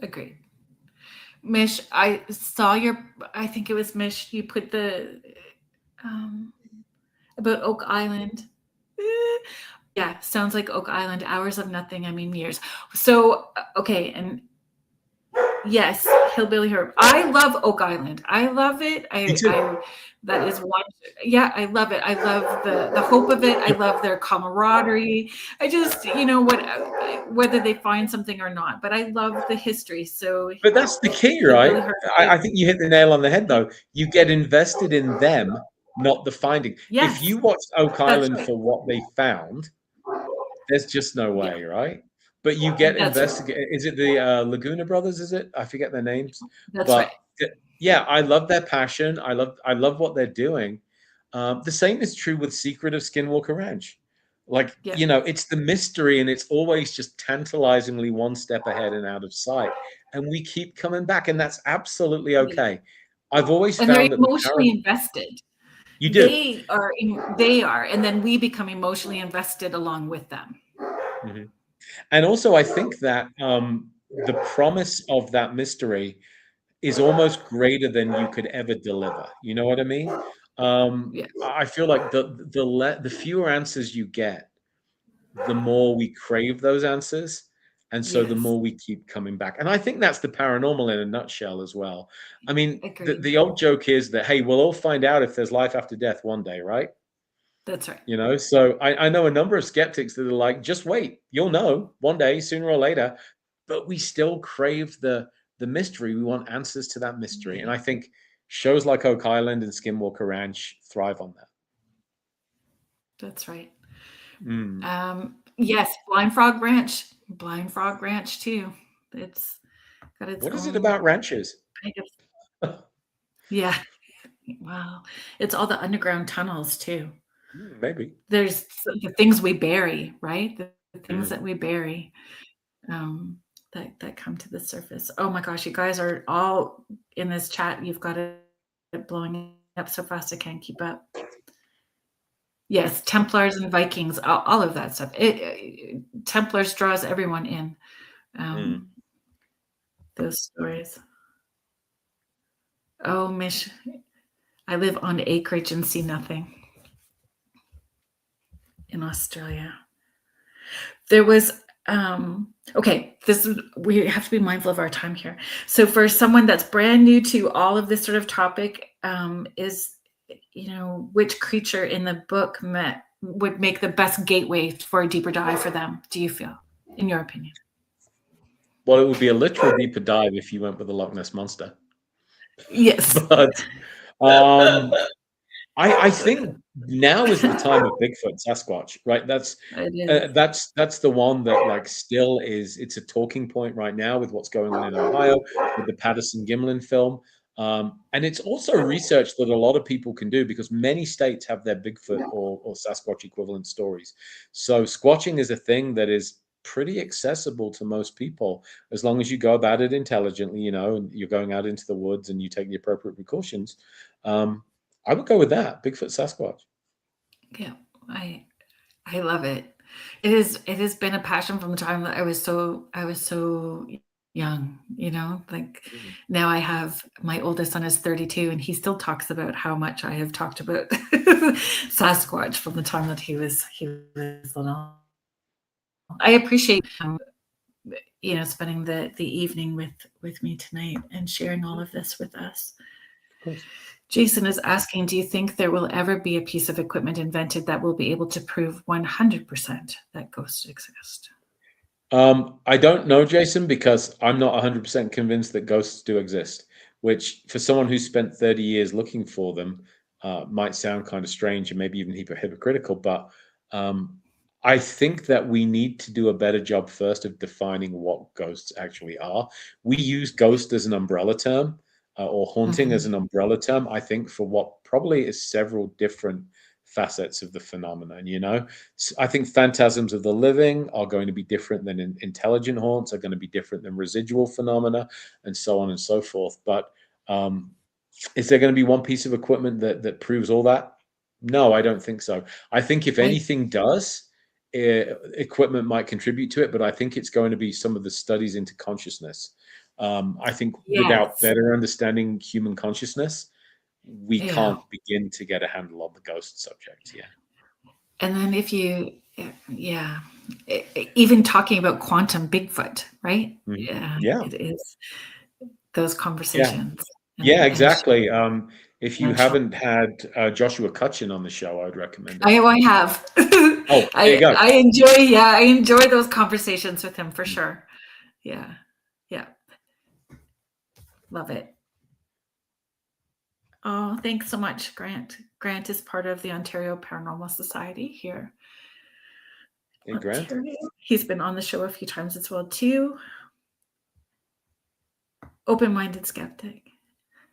Agreed. Mish, I saw I think it was Mish, you put the, about Oak Island. Yeah, sounds like Oak Island, hours of nothing, I mean years. So, okay, and yes, Hillbilly Herb. I love Oak Island. I love it. That is one. Yeah, I love it. I love the hope of it. I love their camaraderie. I just, you know what, whether they find something or not, but I love the history. So, but that's the key, right? I think you hit the nail on the head, though. You get invested in them, not the finding. Yes, if you watched Oak Island right. for what they found, there's just no way, right? But you get investigated. Right. Is it the Laguna Brothers? Is it? I forget their names. That's right. Yeah, I love their passion. I love what they're doing. The same is true with Secret of Skinwalker Ranch. Like, you know, it's the mystery, and it's always just tantalizingly one step ahead and out of sight. And we keep coming back, and that's absolutely okay. I've always found they're that emotionally invested. You do. They are, and then we become emotionally invested along with them. Mm-hmm. And also, I think that the promise of that mystery is almost greater than you could ever deliver. You know what I mean? I feel like the fewer answers you get, the more we crave those answers. And so the more we keep coming back. And I think that's the paranormal in a nutshell as well. I mean, the old joke is that, hey, we'll all find out if there's life after death one day, right? That's right. You know, so I know a number of skeptics that are like, just wait, you'll know one day, sooner or later. But we still crave the mystery. We want answers to that mystery. And I think shows like Oak Island and Skinwalker Ranch thrive on that. That's right. Mm. Yes, Blind Frog Ranch too. It's got its What is it about ranches? Yeah. Wow. It's all the underground tunnels too. Maybe. There's the things we bury, right? The things that we bury that come to the surface. Oh my gosh, you guys are all in this chat. You've got it blowing up so fast I can't keep up. Yes, Templars and Vikings, all of that stuff. Templars draws everyone in. Those stories. Oh, Mish, I live on acreage and see nothing in Australia. There was okay, we have to be mindful of our time here. So for someone that's brand new to all of this sort of topic, is, you know, which creature in the book would make the best gateway for a deeper dive for them, do you feel, in your opinion? Well, it would be a literal deeper dive if you went with the Loch Ness Monster. Yes. But I think now is the time of Bigfoot, Sasquatch, right? That's the one that, like, still is. It's a talking point right now with what's going on in Ohio with the Patterson-Gimlin film, and it's also research that a lot of people can do, because many states have their Bigfoot or Sasquatch equivalent stories. So squatching is a thing that is pretty accessible to most people, as long as you go about it intelligently, you know, and you're going out into the woods and you take the appropriate precautions. I would go with that. Bigfoot Sasquatch. Yeah, I love it. It has been a passion from the time that I was so young, you know, like Mhm. now I have my oldest son is 32 and he still talks about how much I have talked about Sasquatch from the time that he was little. I appreciate you know spending the evening with me tonight and sharing all of this with us. Of course. Jason is asking, do you think there will ever be a piece of equipment invented that will be able to prove 100% that ghosts exist? I don't know, Jason, because I'm not 100% convinced that ghosts do exist, which for someone who spent 30 years looking for them might sound kind of strange and maybe even hypocritical. But um, I think that we need to do a better job first of defining what ghosts actually are. We use ghost as an umbrella term or haunting as Mhm. an umbrella term, I think, for what probably is several different facets of the phenomenon, you know? I think phantasms of the living are going to be different than intelligent haunts, are going to be different than residual phenomena, and so on and so forth. But um, is there going to be one piece of equipment that proves all that? No, I don't think so. I think if I anything does, equipment might contribute to it, but I think it's going to be some of the studies into consciousness. I think without yes. better understanding human consciousness, we Yeah. can't begin to get a handle on the ghost subject. Yeah. And then if you yeah, even talking about quantum Bigfoot, right? Mhm. Yeah, Yeah. it is those Yeah. conversations Yeah, and exactly. If you exponential. haven't had Joshua Cutchin on the show, I would recommend it. I have. Oh, there you go. I enjoy I enjoy those conversations with him for sure. Yeah. Yeah. Love it. Oh, thanks so much, Grant. Grant is part of the Ontario Paranormal Society here Hey, in Grant. Ontario. He's been on the show a few times as well too. Open-minded skeptic.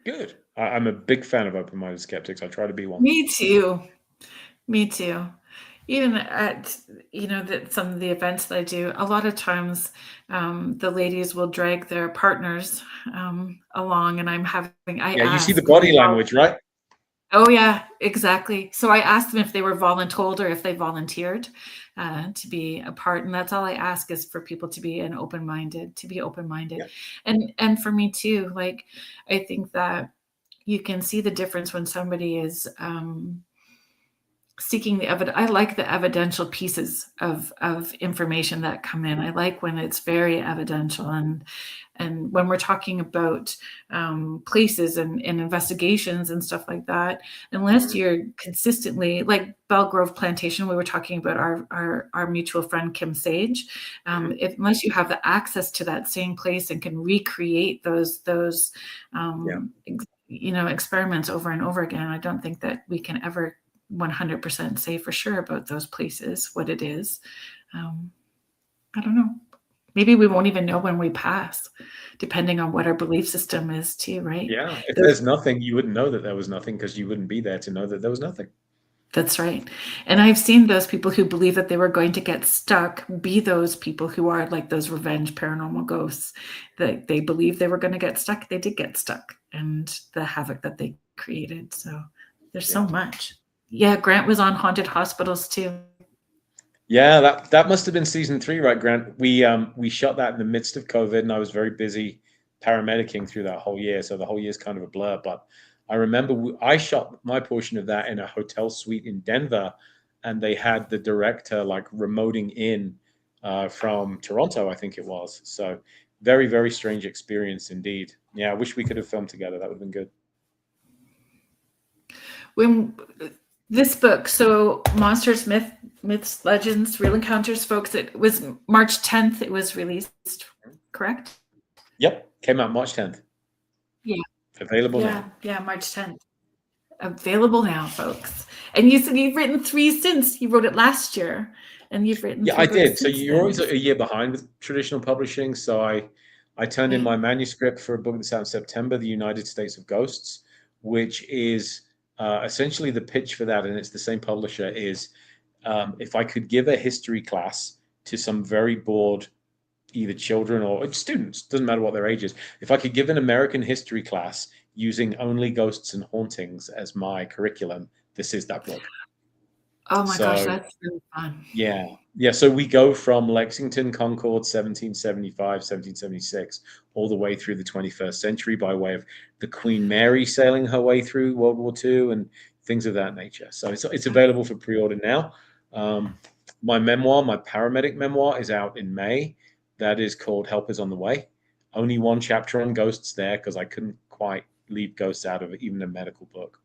Good. I'm a big fan of open-minded skeptics. I try to be one. Me too. Me too. Even at you know that some of the events that I do, a lot of times the ladies will drag their partners along, and I Yeah, you see the ask, are body you language, right? oh yeah, exactly. So I asked them if they were voluntold or if they volunteered to be a part, and that's all I ask is for people to be to be open-minded, Yeah. and for me too. Like I think that you can see the difference when somebody is seeking the evidence. I like the evidential pieces of information that come in. I like when it's very evidential and when we're talking about places and investigations and stuff like that, unless Mhm. you're consistently like Belgrove Plantation, we were talking about our mutual friend Kim Sage. Mhm. Unless you have the access to that same place and can recreate those Yeah. you know experiments over and over again, I don't think that we can ever 100% say for sure about those places what it is. Um, I don't know. Maybe we won't even know when we pass, depending on what our belief system is, too, right? Yeah. If Those, there's nothing, you wouldn't know that there was nothing because you wouldn't be there to know that there was nothing. that's right. And I've seen those people who believe that they were going to get stuck be those people who are like those revenge paranormal ghosts. That they believe they were going to get stuck. They did get stuck, and the havoc that they created. So there's so Yeah. much. Yeah, Grant was on haunted hospitals too. Yeah, that must have been season 3, right, Grant? We shot that in the midst of COVID, and I was very busy paramedicing through that whole year, so the whole year is kind of a blur. But I remember I shot my portion of that in a hotel suite in Denver, and they had the director like remoting in from Toronto, I think it was. So very, very strange experience indeed. Yeah, I wish we could have filmed together. That would have been good. When this book, so Monsters, Myths, Legends, Real Encounters, folks, it was March 10th. It was released, correct? Yep, came out March 10th. Yeah, Available now. yeah, March 10th. Available now, folks. And you said you've written 3 since. You wrote it last year, and you've written Yeah, 3 I books did. So since you're then. always a year behind with traditional publishing. So I turned in Right. my manuscript for a book that's out in September, The United States of Ghosts, which is essentially the pitch for that, and it's the same publisher, is if I could give a history class to some very bored either children or students, doesn't matter what their age is. If I could give an American history class using only ghosts and hauntings as my curriculum, this is that book. Oh my gosh, So that's really fun. yeah. Yeah. So we go from Lexington, Concord, 1775, 1776, all the way through the 21st century by way of the Queen Mary sailing her way through World War II and things of that nature. So it's available for pre-order now. My memoir, my paramedic memoir, is out in May. That is called Help Is on the Way. Only one chapter on ghosts there because I couldn't quite leave ghosts out of even a medical book.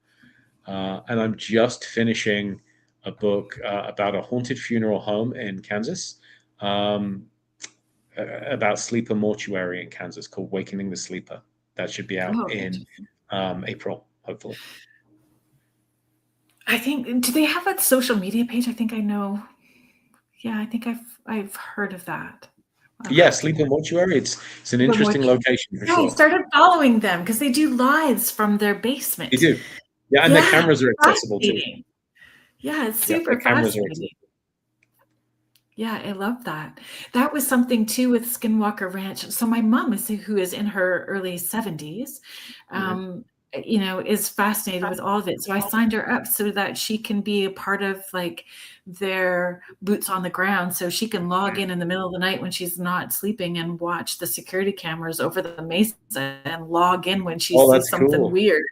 And I'm just finishing a book about a haunted funeral home in Kansas, about sleeper mortuary in Kansas called Wakening the Sleeper. That should be out Oh, in April, hopefully. I think, do they have a social media page? I think I know. Yeah, I think I've heard of that. Yeah, sleeper mortuary. It's an interesting location for Yeah, I sure. started following them because they do lives from their They basement. do. Yeah, and their cameras are accessible too. Yeah, it's Yeah, super their cameras are fascinating. accessible. Yeah, I love that. That was something too with Skinwalker Ranch. So my mom who is in her early 70s, is fascinated with all of it. So I signed her up so that she can be a part of like their boots on the ground. So she can log in the middle of the night when she's not sleeping and watch the security cameras over the mesa and log in when she sees something cool. weird.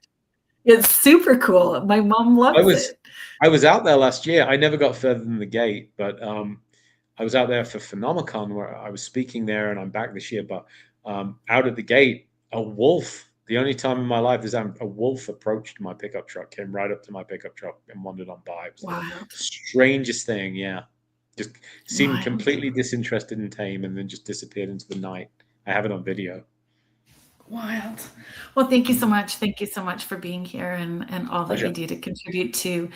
It's super cool. My mom loves it. I was out there last year. I never got further than the gate, but I was out there for Phenomenon where I was speaking there, and I'm back this year. But out at the gate, a wolf. The only time in my life a wolf approached my pickup truck, came right up to my pickup truck, and wandered on by. It was the strangest thing. Yeah, just seemed completely disinterested and tame, and then just disappeared into the night. I have it on video. Wild. Well, thank you so much. Thank you so much for being here and all that you do to contribute to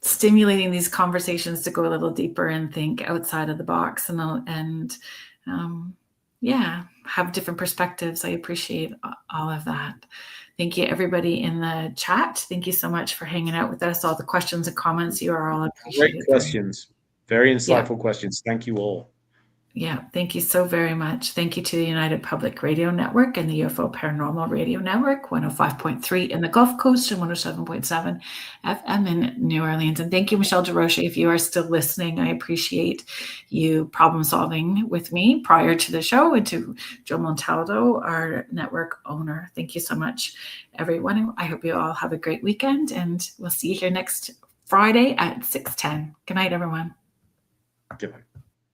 stimulating these conversations to go a little deeper and think outside of the box and have different perspectives. I appreciate all of that. Thank you, everybody in the chat. Thank you so much for hanging out with us. All the questions and comments, you are all appreciated. Great questions. Very insightful questions. Thank you all. Yeah, thank you so very much. Thank you to the United Public Radio Network and the UFO Paranormal Radio Network, 105.3 in the Gulf Coast and 107.7 FM in New Orleans. And thank you, Michelle DeRoche, if you are still listening. I appreciate you problem solving with me prior to the show, and to Joe Montaldo, our network owner. Thank you so much, everyone. I hope you all have a great weekend, and we'll see you here next Friday at 6:10. Good night, everyone. Good night.